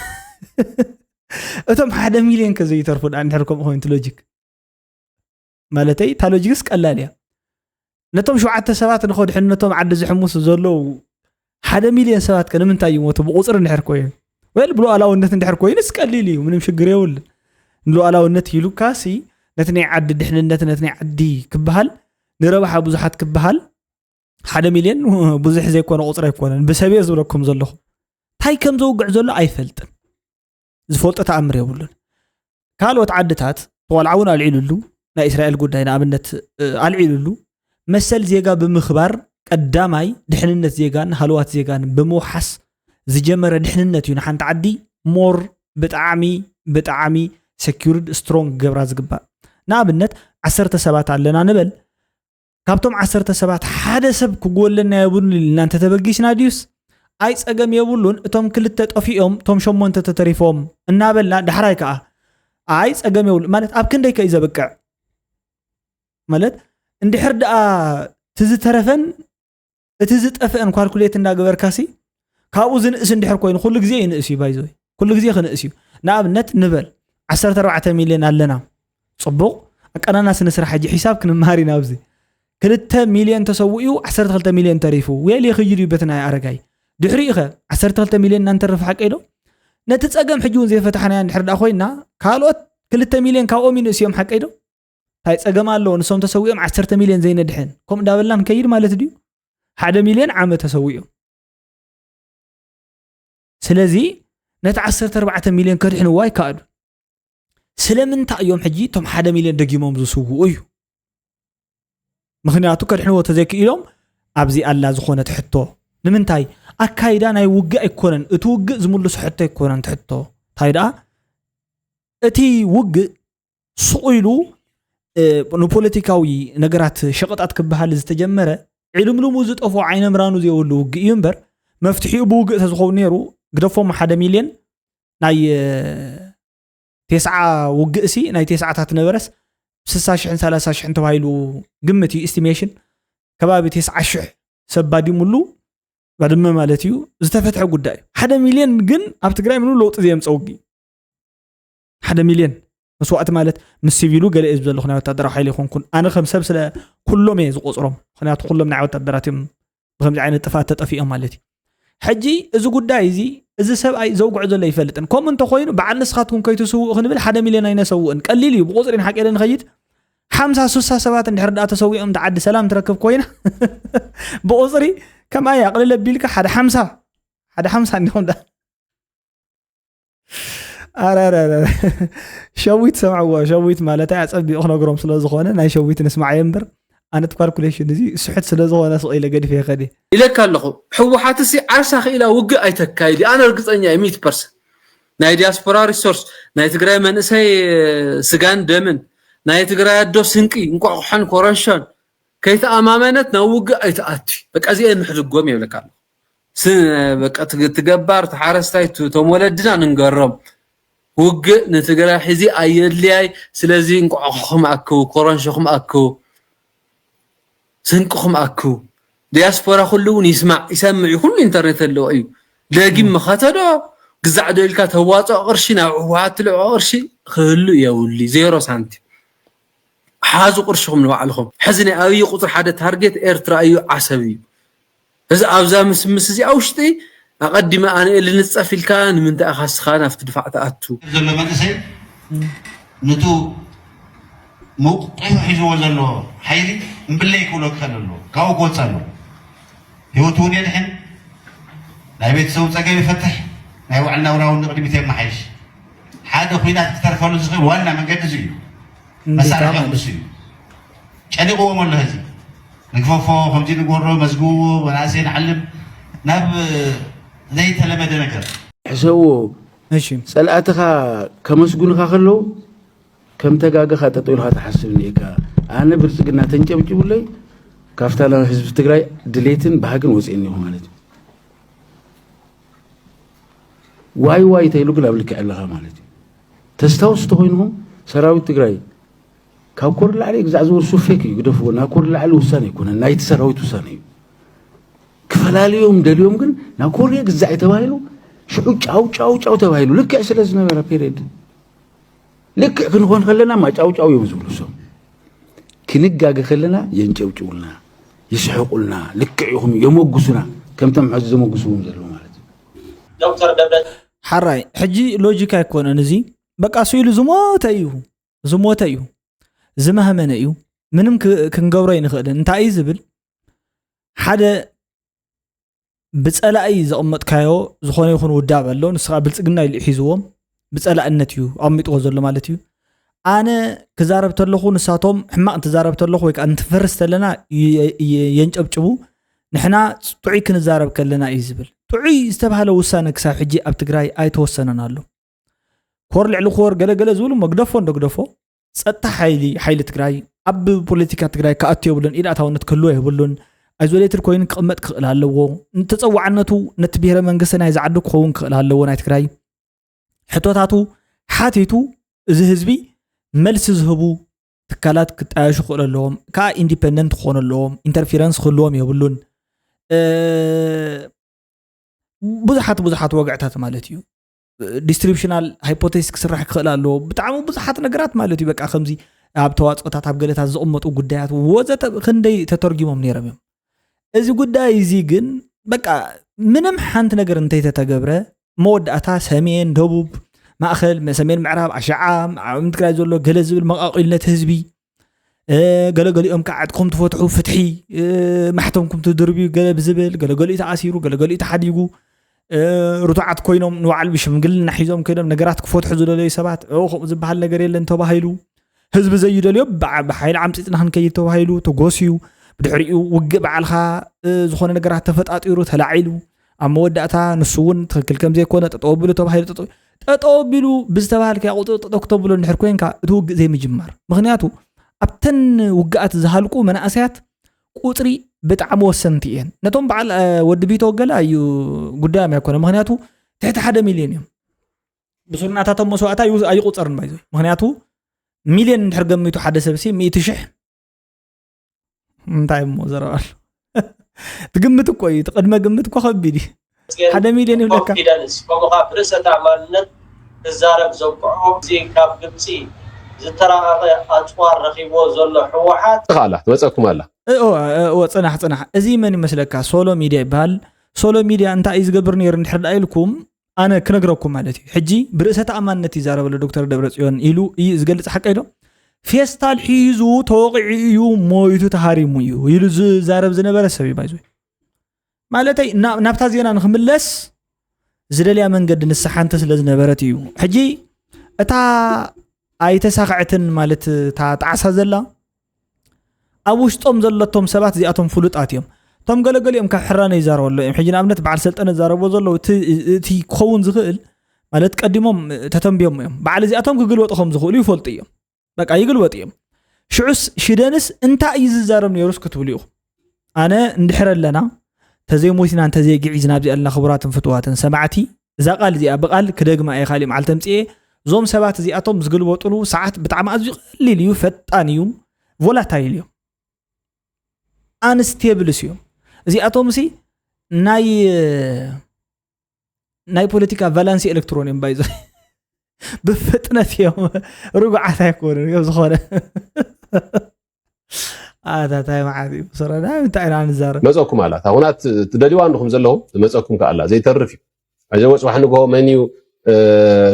Speaker 1: اتم 1 مليون كزي ترفض عن حركم هو انت لوجيك مالتي تا لوجيكس قلاليا نتم 7 سبات نخد حنتم عد زحموس زلو 1 مليون سبات كان منتاي يموت بقصر نحركوين ويل بلو الاونت ندحركوين اسقليلي منم شغر يول بلو الاونت يلو كاسي نتني عد دحننت نتني عدي كبحال نربح بزحات كبحال 1 مليون بزح زي كون قصر يكون بسبب زبركم زلخ تاي كم زوقع زلو ايفلطن زفولط تامر يبلن كالوت عدتات والعون العيللو نا اسرائيل غداينا ابنت العيللو مسل زيغا بمخبار قداماي دحننت زيغان حلوات زيغان بموحس زجمر دحننت يون حنت عدي مور بطعامي سكيورد سترونج غبرا زغبا نا ابنت 10 سبات علنا نبل كابتم 10 سبات حدا سب كغولنا يبون لنانت تبغيشنا ديوس اي صقم يبولون اتم كلته طفيهم توم شمونت تتريفهم انابلنا دحراي كا اي صقم يبول مالت اب كندي كايزا بقع مالت اندي حردا تزترفن اتزطفن كالكوليت እንዳገበርካሲ ካብኡ ዝንእስ እንድሕር ኮይኑ ኩሉ ግዜ ይንእስ ባይዞይ ኩሉ ግዜ ክንእስ ንኣብነት ንበል 14 ሚልዮን ኣለና ጽቡቕ አቀናና ስነ ስራ حጂ ሒሳብ ክንማሪ ናብዚ 2 ሚልዮን ተሰውዩ 12 ሚልዮን ተሪፉ ወይል ይخيዱ ይበትና ያረጋይ ድሕሪኢኸ 12 ሚልዮን እናንተርፍ ሓቀይዶ ነቲ ጸገም ሕጂውን ዘይፈታሕና እንድሕርዳ ኮይና ካልኦት 2 ሚልዮን ካብኦም ይንእስዮም ሓቀይዶ ታይ ጸገም ኣሎ ንሶም ተሰውዮም 10 ሚልዮን ዘይነድሕን ከም ዳበላን ከይድ ማለት ድዩ 1 ሚልዮን ዓመ ተሰውዮም ስለዚ ነቲ 14 ሚልዮን ከድሕን ዋይ ካዱ ስለምንታ እዮም ሕጂ ቶም 1 ሚልዮን ደጊሞም ዝስውኡ እዩ ምክንያቱ ከድሕንዎ ተዘይክኢሎም ኣብዚ ኣላ ዝኾነ ትሕቶ ንምንታይ ኣካይዳ ናይ ውግእ ኣይኮነን እቲ ውግእ ዝምልሱ ሕቶ ኣይኮነን ትሕቶ ታይዳ እቲ ውግእ ስቑኢሉ ንፖለቲካዊ ነገራት ሸቀጣት ክበሃል ዝተጀመረ ዕልምልሙ ዝጠፎ ዓይነ ምራኑ ዘይብሉ ውግእ እዩ እምበር መፍትሒኡ ብውግእ ተዝኸውን ነይሩ ግደፎም 1 ሚልዮን ናይ 9 ውግእሲ ናይ 9ታት ነበረስ 60,000 30,000 ተባሂሉ ግምት ኢስቲሜሽን ከባቢ 90,000 ሰባዲ ሙሉ ባድመ ማለት እዩ ዝተፈትሐ ጉዳይ 1 ሚልዮን ግን ኣብ ትግራይ ምኑ ለውጥ ዘምፀውጊ 1 ሚልዮን መስዋዕት ማለት ምስ ሲቪሉ ገለ እዩ ዘሎ ኹና ወታደራዊ ሓይሊ ይኹንኩን ኣነ ከም ሰብ ስለ ኩሎም እየ ዝቆፅሮም ምክንያቱ ኩሎም ናይ ወታደራት እዮም ብከምዚ ዓይነት ጥፋት ተጠፊኦም ማለት እዩ ሕጂ እዚ ጉዳይ እዚ እዚ ሰብኣይ ዘውግዕ ዘሎ ይፈልጥን ከም እንተ ኮይኑ በዓል ንስኻትኩም ከይትስውኡ ክንብል 1 ሚልዮን ኣይነሰውእን ቀሊል እዩ ብቁፅሪን ሓቀለን ንኸይድ 50-60 ሰባት እንድሕር ዳ ተሰውኦም ተዓዲ ሰላም ትረክብ ኮይና ብቁፅሪ ከማይ ኣቕልለ ቢልካ 50 እንዲኹም ዳ አራራራ ሸዊት ሰማዕዋ ሸዊት ማለት ኣጸቢቕ ነገሮም ስለ ዝኾነ ናይ ሸዊት ንስማዕ የምበር ኣነት ካልኩሌሽን እዚ ስሕት ስለ ዝኾነ ስቂለ ገዲፍ ይኸዲ
Speaker 12: ኢለካ ኣለኹ ሕወሓት ሲ ዓርሳ ኺኢላ ውግእ ኣይተካይዲ ኣነ እርግጠኛ 100% ናይ ዲያስፖራ ሪሶርስ ናይ ትግራይ መንእሰይ ስጋን ደምን ናይ ትግራይ ኣዶ ስንቂ እንቋቑሖን ኮረንሾን ከይተኣማመነት ናብ ውግእ ኣይተኣቲ በቃ እዚአን ንሕልጎም ይብለካ ኣለኹ በቃ ትገባር ተሓረስታይ ተሞለድና ንንገሮም ውግእ ንትግራይ ሕዚ ኣየድልያይ ስለዚ እንቋቑኹም ኣክው ኮረንሾኹም ኣክው ስንቅኹም ኣክው ዲያስፖራ ኩሉ እውን ይሰምዕ ኩሉ ኢንተርኔት ኣለዎ እዩ ለጊም መኸተዶ ግዛዕ ደልካ ተዋፅኦ ቅርሺ ናብ ሕወሓት ትልዕቆ ቅርሺ ክህሉ የውሊ 0 ሳንቲም حازو قرشهم نوعلهم حزني أي قطر حدا تارجت إيرترا أيو عصبي إذا أوزا مسزي أوشتي أقدم أنا اللي نتصفي كان من ده أخص خانة في دفاع تأتو
Speaker 13: زلوا ما تسي نتو موقع حيزو زلوا حيلي مبلي يقولوا خلوا كاو قوتسلوا هيوتوني الحين لا بيت سوق سجى يفتح لا وعنا وراون نقدم يتم محيش حاجة خوينا تختار فلوس صغير وانا من قد زيو بس أنا خلص زيو كأني قوة ولا هذي نكفوفو خمسين نقول مسجو وناسين نعلم ناب زي تلمذ نكر
Speaker 14: حسو
Speaker 1: ماشي
Speaker 14: سألتها كمسجون خلو كم تجاج خاتطول هذا حسبني كا أنا برسقنا تنجم جبلي كافتلا حزب تجري دليتن بحاجن وزيني هم مالتي واي تيلوك لابلك علىها مالتي تستوس تهينهم سراوي تجري كاكور لعليك زعزور سوفيك يقدفوا ناكور لعل وساني يكون نايت سراوي وساني كفلاليوم دليوم كن ناكور يجزع تبايلو شو تشاو تبايلو لك أسلزنا برا بيريد لك كنكون خلنا ما تشاو يمزولو سو كنجاج خلنا ينجوجولنا يسحقولنا لك يهم يموجسنا كم تم عز موجسون زلوا مالتي
Speaker 11: دكتور دبلت
Speaker 1: حراي حجي لوجيكا يكون نزي بقى سويلو زموت أيوه زمها من أيوه منهم كنجورين خدن أنت أي زبل حدا بتسأل أي زأمت كايو زخوني يكون وداع بالله نسخة بتسألنا اللي يحيزوهم بتسأل النتيو أمي تغزر له مالتيو أنا كزاربت اللخو نساتهم حما أنت زاربت اللخو ويك أنت فرست لنا ينجبجبو نحنا تعي كنزارب كلنا أي زبل تعي استبها لو وسانك ساح حجي أبتقراي أي توسننا له كور لعلو خور قلا زولو مقدفو سأتا حيلي تقراي أب بوليتيكا تقراي كأتيو بلون إلا أتاو نتكلوه بلون أزوليتر كوين قمت كقلها اللو نتصوع عنتو نتبهر من قسنا يزعدو كوين كقلها اللو ناي تقراي حتوتاتو حاتيتو زهزبي ملس زهبو تكالات كتعيشو خقل اللوهم كا انديبندنت خون اللوهم انترفيرنس خلوهم يبلون بزحات وقعتات مالتيو ديستريبشنال هايبوتيسك سرح كقلها اللو بتعامو بزحات نقرات مالتيو بقى خمزي أبتوات قطعت عبقلتها زقمت وقدايات ووزت خندي تترجمهم نيرميم إذا قداي زيجن بقى منم حانت نقر انتي تتقبره مود أتا سمين دبوب ما أخل سمين معراب عشعام متكلا يقول له جلز بالمقاقيل تهزبي قالوا لي قعدكم تفتحوا فتحي محتمكم تدربي قال بزبل قالوا لي تعاسيروا قالوا لي تحديقوا رتعت كوينهم نوعل بش مقلنا نحيزهم كده نقرات كفوت حزول لي سبات أو زب هالنقر اللي انتوا بهايلو هزب زي اليوم بحيل عم تتنا هنكيد توهايلو تقوسيو بدحريو وقب علىها زخون نقرات تفتقيرو تلاعيلو أما ودعتها نسون تكل كم زي كونت تطوبلو توهايلو تطوبلو بزتبالك يا قلت تكتبلو نحركوين كتوق زي مجمر مغنياتو أبتن وقعت زهالكو من أسيات قطري بتعم وسنتين نتوم بعل ود بيتو قال أيو قدام يكون مغنياتو تحت 1 مليون يوم بصورنا تاتم مسوعتا أي قطر بايزو مغنياتو مليون نحرقم ميتو حدا سبسي 100 شح انتاي موزرال تقمتو كوي تقدم قمتو كو خبيدي 1 مليون يبلكا
Speaker 15: كونفيدنس فوقها برسة عمالነት تزارب زوقعو زي كاب قبسي زتراغ أطوار رخيبو زلو حوحات
Speaker 16: خالح توصلكم الله
Speaker 1: وصنح ازي من مسلكا سولو ميديا يبال سولو ميديا انت ايز قبر نير نحرد ايلكم أنا كنقرأكم مالتي حجي برئاسة أمانتي زارب الدكتور دبرتسيون إلو يزقلت حق إلو فيستال حيزو توقعيو مويتو تهاريمو يلو زارب زنبرة سبي بايزوي مالتي نابتا زينا نخملس زدليا من قد نسحان تسل زنبرتيو حجي اتا اي تساقعتن مالت تا تعسى زلا أبوشتهم زلتهم سبات زياتهم فلوت آتيهم تم قال يوم كحرانة يزاروا ولا يوم حجنا أمنت بعد سلطنة زاروا وظلوا تي كون زغل مالت قدمهم تتنبيهم يوم بعد زي أتم قل وقتهم زغل يفولتيهم بقى يقول وقتهم شعس شدانس أنت أيز زارم نيروس كتبليه أنا ندحر لنا تزي موتنا أنت زي قعيزنا بزي لنا خبرات فتوات سمعتي إذا قال زي أبقال كدق ما أي خالي مع التمسئة زوم سبات زي أتم زغل وقتلو ساعات بتعمل أزي ليليو فتانيوم فولاتايليو أنستيبلسيوم زي أتومسي ناي بوليتيكا فالانسي إلكترونيم بايزو بفتنة يوم ربعات يكون يوم زخونة تاي معادي بصراحه انت انا نزار
Speaker 16: مزقكم على هونات تدليوا عندكم زلهم مزقكم كالله زي ترفي اجا وصح نغو منيو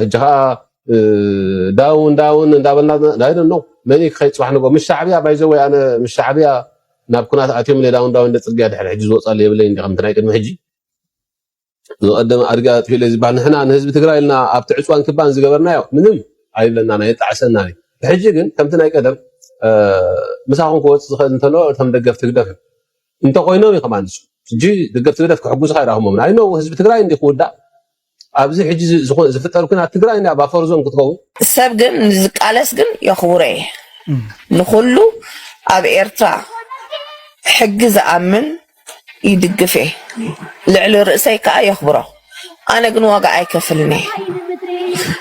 Speaker 16: جها داون دابلنا لا نو مني خي صح نغو مش شعبيه بايزوي انا مش شعبيه ناب كنا اتيم لي داون دصقيا دحر حجي زوصال يبلي اندي خمتنا يقدم حجي قدم ارجع في لي زبال نحنا حزب تግራይ لنا اب تعصوان كبان زغبرنا يو منم አይለና ነው የጣሰና ነው حጂ ግን ከምትና ይቀደም مساهم كوت زخد انتلو تم دقف تقدف انت قوينو يخمانس جي دقف تقدف كحقوز خير هم اي نو حزب تግራይ اندي خودا ابزي حجي زخون زفتر كنا تግራይ انا بافرزون كتقو
Speaker 17: السب ግን ዝቃለስ ግን يخوري نخلو اب ኤርትራ حق زامن يدقفه لعل رأسي كا يخبره انا ግን ዋጋ አይከፍልኒ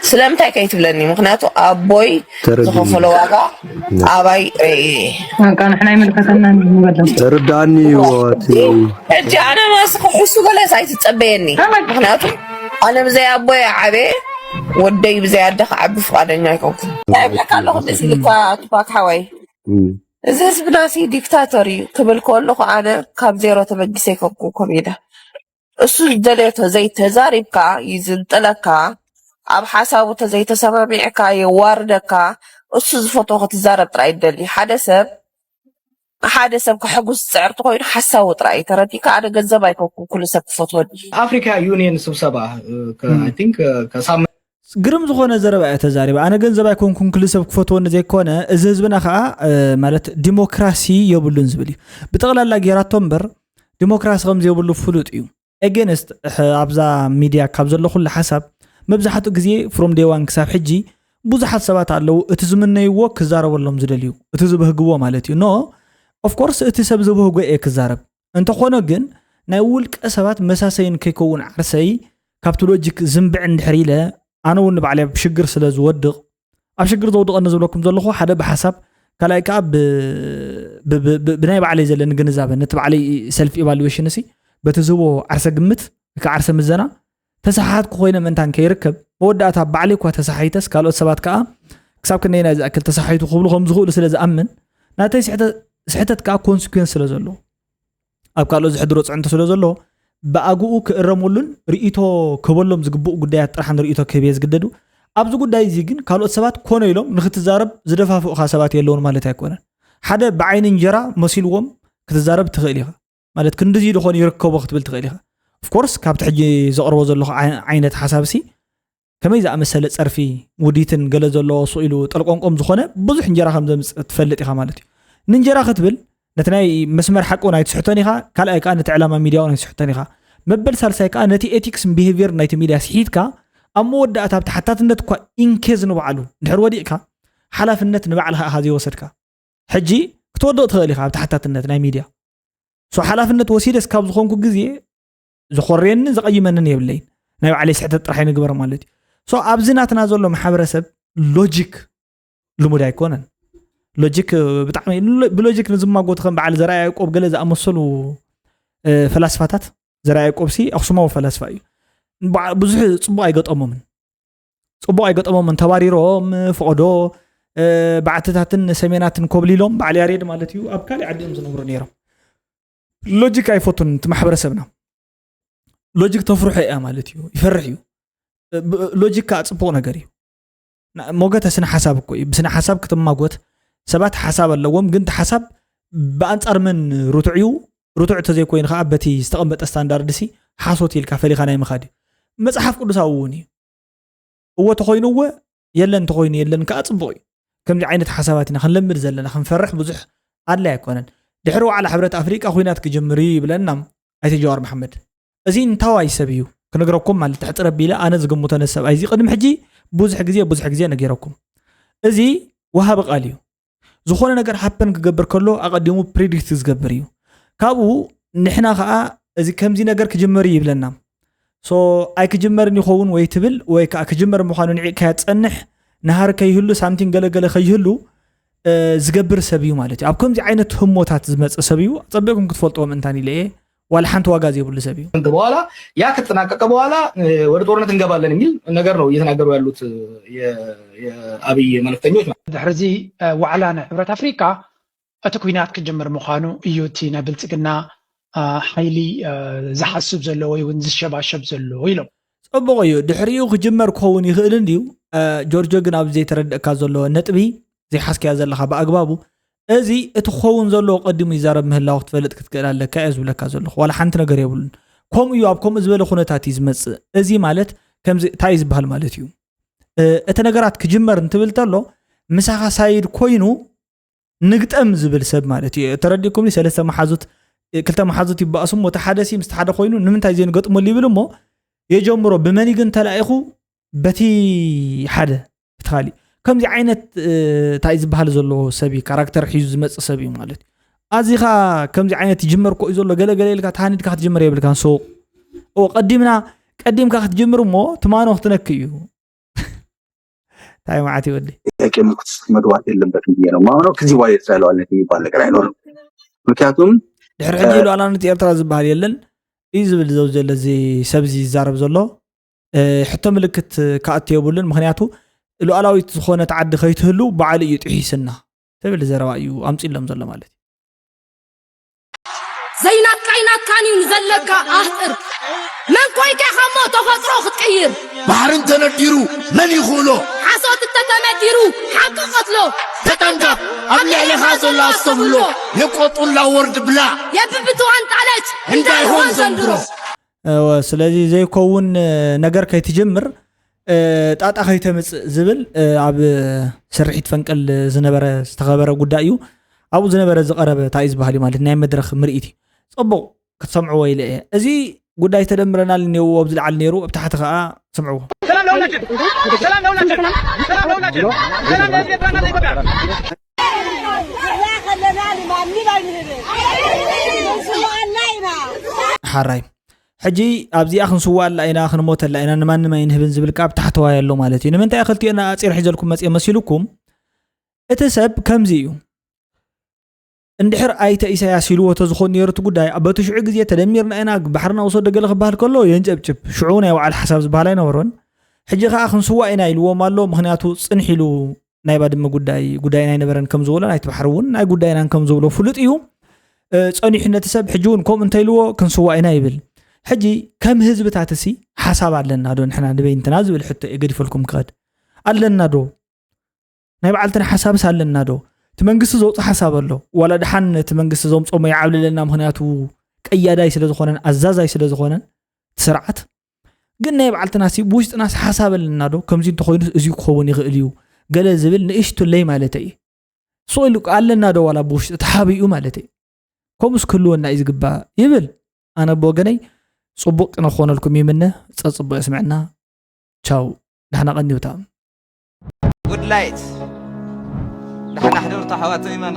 Speaker 17: سلامتك كيف لاني مخناتو ابوي زخفلو واقع اباي
Speaker 18: كان احنا يملكتنا نقدم
Speaker 19: ترداني واتي
Speaker 17: انت انا ما سخحسو بلا سايت تصبيني مخناتو انا بزي ابوي عبي ودي بزي ادخ عبي فقادني يكون لك الله قدس لك تباك حوي اذا سبناسي ديكتاتوري قبل كله انا كاب زيرو تبقسي كوكو كوميدا اسو دليتو زي تزاريبكا يزنطلكا اب حسابو تزي تسمعك يواردك اسو زفوتو تزارب طراي دلي حدا سب كحقوس سعر تقول حساو طراي ترديك على ገንዘብ አይኮኩ ኩሉ ሰብ ፎቶ
Speaker 20: አፍሪካ ዩኒየን ስብሰባ አይ ቲንክ ከሳም
Speaker 1: ግርም ዝኾነ ዘረባ ተዛሪባ አነ ገንዘብ አይኮንኩን ኩሉ ሰብ ፎቶ እንደዚህ ኮነ እዚ ህዝብና ኸ ማለት ዲሞክራሲ የብሉን ዝብል ብጠቅላላ ጌራቶም በር ዲሞክራሲ ከም ዘይብሉ ፍሉጥ እዩ against አብዛ ሚዲያ ካብ ዘሎ ኩሉ ሓሳብ مبزحت غزي فروم دي 1 كساب حجي بوزحت سبات አለው እቲ ዝምነይዎ ክዛረበሎም ዝደልዩ እቲ ዝብህግዎ ማለት እዩ ኖ ኦፍ ኮርስ እቲ ሰብ ዝብህጎ ክዛረብ እንተ ኾነ ግን ናይ ውልቀ ሰባት መሳሰይን ከይከውን ዓርሰይ ካብቱ ሎጂክ ዝምብዕ እንድሕሪለ ኣነ ውን ባዕለ ብሽግር ስለ ዝወድቕ ኣብ ሽግር ዘውድቕ እንዝብለኩም ዘለኹ ሓደ በሐሳብ ካላይ ካ ብናይ ባዕለይ ዘለን ግንዛበ ነቲ ባዕለይ ሰልፍ ኢቫሉዌሽን ሲ በተዝቦ ዓርሰ ግምት ከዓርሰ ምዘና ተሳሓት ኮይነ መንታን ከይርከብ ወዳታ ባዕሊ ኳ ተሳሓይተስ ካልኦት ሰባት ከኣ ክሳብ ከነይና ዝኣክል ተሳሓይቱ ክብሉ ከም ዝኽእሉ ስለ ዝኣምን ናተይ ስሕተት ከኣ ኮንሲኩዌንስ ስለ ዘሎ ኣብ ካልኦት ዝሕድሮ ፅዕንቶ ስለ ዘሎ ብኣግኡ ክእረሙሉን ርእይቶ ክበሎም ዝግቡእ ጉዳያት ጥራሕን ርእይቶ ክህብየ ዝግደዱ ኣብዚ ጉዳይ እዚ ግን ካልኦት ሰባት ኮነ ኢሎም ንኽትዛረብ ዝደፋፍኡኻ ሰባት የለውን ማለት ኣይኮነን ሓደ ብዓይኒ እንጀራ መሲልዎም ክትዛረብ ትኽእል ኢኻ ማለት ክንድዚ ድኾን ይርከቦ ክትብል ትኽእል ኢኻ of course ካብቲ ሕጂ ዘቕርቦ ዘለኹ ዓይነት ሓሳብ ሲ ከመይ ዝኣመሰለ ፀርፊ ውዲትን ገለ ዘለዎ ስኢሉ ጠልቆንቆም ዝኾነ ብዙሕ እንጀራ ከም ዘምፅእ ትፈልጥ ኢኻ ማለት እዩ ንእንጀራ ክትብል ነቲ ናይ መስመር ሓቂ ናይ ትስሕቶን ኢኻ ካልኣይ ከዓ ነቲ ዕላማ ሚድያ ናይ ትስሕቶን ኢኻ መበል ሳልሳይ ከዓ ነቲ ኤቲክስ ቢሄቪየር ናይቲ ሚድያ ስሒትካ ኣብ መወዳእታ ኣብቲ ሓታትነት እኳ ኢንኬዝ ንባዕሉ ድሕሪ ወዲቕካ ሓላፍነት ንባዕልኻ ኢኻ ዘይወሰድካ ሕጂ ክትወድቕ ትኽእል ኢኻ ኣብቲ ሓታትነት ናይ ሚድያ ሶ ሓላፍነት ወሲደስ ካብ ዝኾንኩ ግዜ ዝخورين زقيمنن يبلين ናይ ባዕለይ ስሕተት ጥራሕ ንግበር ማለት እዩ ሶ ኣብዝናትና ዘሎ ማሕበረሰብ ሎጂክ ልሙድ ኣይኮነን ሎጂክ ብጣዕሚ ብሎጂክ ንዝማጎት ከም በዓል ዘርኣይ ያዕቆብ ገለ ዝኣመሰሉ ፈላስፋታት ዘርኣይ ያዕቆብ ሲ ኣኽሱማዊ ፈላስፋ እዩ ብዙሕ ጽቡቕ ኣይገጠሞምን ተባሪሮም ፍቕዶ ባዕትታትን ሰሜናትን ኮብሊሎም በዓል ያሬድ ማለት እዩ ኣብ ካልእ ዓዲኦም ዝነብሩ ነይሮም ሎጂክ ኣይፈቱን እቲ ማሕበረሰብና ሎጂክ ተፍርሑ እያ ማለት እዩ ይፈርሕ እዩ ሎጂክ ኣጽቡቕ ነገር እዩ ሞገተ ስነ ሓሳብ እኮ እዩ ብስነ ሓሳብ ክትማጎት ሰባት ሓሳብ ኣለዎም ግን ሓሳብ ብኣንጻር ምን ርቱዕ ተዘይኮይን ከዓ በቲ ዝተቐመጠ ስታንዳርድ ሲ ሓሶት ኢልካ ፈሊኻ ናይ ምኻድ መጽሓፍ ቅዱሳዊ እውን እዩ እወ ተኾይኑዎ የለን ተኾይኑ የለን ከዓ ጽቡቕ እዩ ከምዚ ዓይነት ሓሳባት ኢና ክንለምድ ዘለና ክንፈርሕ ብዙሕ ኣድላይ ኣይኮነን ድሕሪ ዋዕላ ሕብረት ኣፍሪቃ ኩናት ክጅምር ይብለና ኣይተ ጀዋር መሐመድ እዚ እንታዋይ ሰብ እዩ ክንግረኩም ማለት ተሕፅረ ቢላ ኣነ ዝግምቶ ነሰብ ኣይዚ ቅድም ሕጂ ብዙሕ ግዜ ነጊረኩም እዚ ወሃብ ቃል እዩ ዝኾነ ነገር ሃፕን ክገብር ከሎ ኣቀዲሙ ፕሪዲክት ዝገብር እዩ ካብኡ ንሕና ከዓ እዚ ከምዚ ነገር ክጅመር ይብለና ሶ ኣይ ክጅመርን ይኸውን ወይ ትብል ወይ ከዓ ክጅመር ምዃኑ ንዒካ ያጸንሕ ነሃር ከይህሉ ሳምቲንግ ገለገለ ከይህሉ ዝገብር ሰብ እዩ ማለት እዩ ኣብ ከምዚ ዓይነት ህሞታት ዝመጽእ ሰብ እዩ ፀበኩም ክትፈልጥዎም እንታን ኢለ ولا حنت واجازي يقول لسبيه
Speaker 20: انت بوالا يا كتناقق بوالا ወደ ጦርነት እንገባለን የሚል ነገር ነው እየተናገሩ ያሉት የአብይ መልእክተኞች
Speaker 21: ድሕርዚ ዋዕላና ሕብረት አፍሪካ እቲ ኩናት ክጅምር ምዃኑ እዩ እቲ ናይ ብልጽግና ሓይሊ ዝሓስብ ዘሎ ወይ እውን ዝሸባሸብ ዘሎ ኢሎም
Speaker 1: ጽቡቕ እዩ ድሕሪኡ ክጅመር ክኸውን ይኽእል እንድዩ ጆርጆ ግን ኣብ ዘይተረድእካ ዘሎ ነጥቢ ዘይሓስከያ ዘለኻ ብኣግባቡ እዚ እቲ ክኸውን ዘሎ ቀዲሙ ይዛረብ ምህላው ክትፈልጥ ክትክእል ኣለካ እየ ዝብለካ ዘለኹ ዋላ ሓንቲ ነገር የብሉን ከምኡ እዩ ኣብ ከምኡ ዝበለ ኩነታት እዩ ዝመፅእ እዚ ማለት ከምዚ እንታይ ዝበሃል ማለት እዩ እቲ ነገራት ክጅመር እንትብል ተሎ ምሳኻ ሳይድ ኮይኑ ንግጠም ዝብል ሰብ ማለት እዩ ተረዲኩም ሰለስተ መሓዙት ክልተ መሓዙት ይባእሱ ሞ ተሓደሲ ምስ ተሓደ ኮይኑ ንምንታይ ዘን ገጥሞል ይብል ሞ የጀምሮ ብመኒግን ተላኢኹ በቲ ሓደ ብትኻሊ ከምዚ ዓይነት እንታይ ዝበሃል ዘሎ ሰቢ ካራክተር ሒዙ ዝመጽ ሰቢ ማለት ኣዚኻ ከምዚ ዓይነት ይጅመር ኮ እዩ ዘሎ ገለገለ ኢልካ ታኒድካ ክትጅመር የብልካን ሶ ቀዲምካ ክትጅምር ሞ ትማኖ ክትነክ እዩ ታይ ማዓት ይወዲ
Speaker 22: የቀምኩት መግባት የለበትም ብዬ ነው ማምነው ከዚህ በኋላ የተሳለዋለት የሚባል ነገር አይኖርም ምክንያቱም
Speaker 1: ድሕሪ ሕጂ ሉዓላዊነት ኤርትራ ዝበሃል የለን እዩ ዝብል ዘው ዘለ እዚ ሰብዚ ይዛረብ ዘሎ ሕቶ ምልክት ካኣት የብሉን ምክንያቱ ሉዓላዊት ዝኾነ ተዓዲ ከይትህሉ በዓል እዩ ጥሒስና ተብል ዘረባ እዩ ኣምፂሎም ዘሎ ማለት
Speaker 23: ዘይናት ካይናት ካኒን ዘለካ ኣህጥር من كويك خمو تفطرو خطير
Speaker 7: بحرن تنديرو من يخولو
Speaker 23: حصوت التتمديرو حق قتلو
Speaker 7: تتنقب أبلع لخاص الله الصبلو يقوطوا الله ورد بلا
Speaker 23: يببتو أنت عليك
Speaker 7: انت يهون زندرو
Speaker 1: سلازي زي كون نجر كي تجمر تاتا خيتمص زبل اب سرحيت فنقل زنبره استخبره ጉዳዩ ابو زنبره زقرب تايز بحالي ማለት ናይ መድረኽ ምርኢቲ ጽቡቕ ክትሰምዑ ወይ ለየ እዚ ጉዳይ ተደምረናል ነው ወብዝ ልዓል ነይሩ ኣብታሕቲ ኸዓ ሰምዑ
Speaker 23: ሰላም ለውላችሁ ሰላም ለውላችሁ ሰላም ለውላችሁ ሰላም ለኢትዮጵያና ለኢትዮጵያ
Speaker 1: ሓራይ ሕጂ ኣብዚ ኣኽን ስዋል ላይና ክንሞት ላይና ንማን ማይ ንህብን ዝብል ካብ ታሕተዋ ያሎ ማለት እዩ ንምንታይ ኣኽልቲና ኣፂር ሒዘልኩም መጽ መሲሉኩም እቲ ሰብ ከምዚ እዩ እንድሕር ኣይተ ኢሳያስ ኢልዎ ተዝኾን ነይሩት ጉዳይ ኣበቱ ሽዑ ግዜ ተደሚርና ኢና ባሕርና ወሰደ ገለ ክባሃል ከሎ የንጨብጭብ ሽዑ ናይ ባዕል ሓሳብ ዝበሃል ኣይነበሮን ሕጂ ከዓ ክንስዋ ኢና ኢልዎም ኣሎ ምክንያቱ ጽንሒሉ ናይ ባድመ ጉዳይ ናይ ነበረን ከም ዝብሎ ናይ ተባሕር እውን ናይ ጉዳይናን ከም ዝብሎ ፍሉጥ እዩ ጸኒሕነት ሰብ ሕጂ እውን ከምኡ እንተይልዎ ክንስዋ ኢና ይብል ሕጂ ከም ህዝብታትሲ ሓሳብ ኣለና ዶ ንሕና ንበይንትና ዝብል ሕቶ የገዲፈልኩም ክኸድ ኣለና ዶ ናይ ባዕልትና ሓሳብስ ኣለና ዶ تمنجس زوج حساب الله ولا دحن تمنجس زوج أو ما يعمل لنا مهنياته قيادة يسلز خونن عزازة يسلز خونن تسرعت قلنا يبعلت ناس بوجت ناس حساب لنا دو كم زين تخوين زيك خوين يغليو قال زبل نيشتو اللي مالتي سؤالك قال لنا دو ولا بوجت تحابي يوم مالتي كمس كلون نايز قبا يبل أنا بوجني صبوك أنا خون لكم يمنه تصبوا اسمعنا تشاو نحن غني وتام
Speaker 24: good night نحن نحضر تحوات إيمان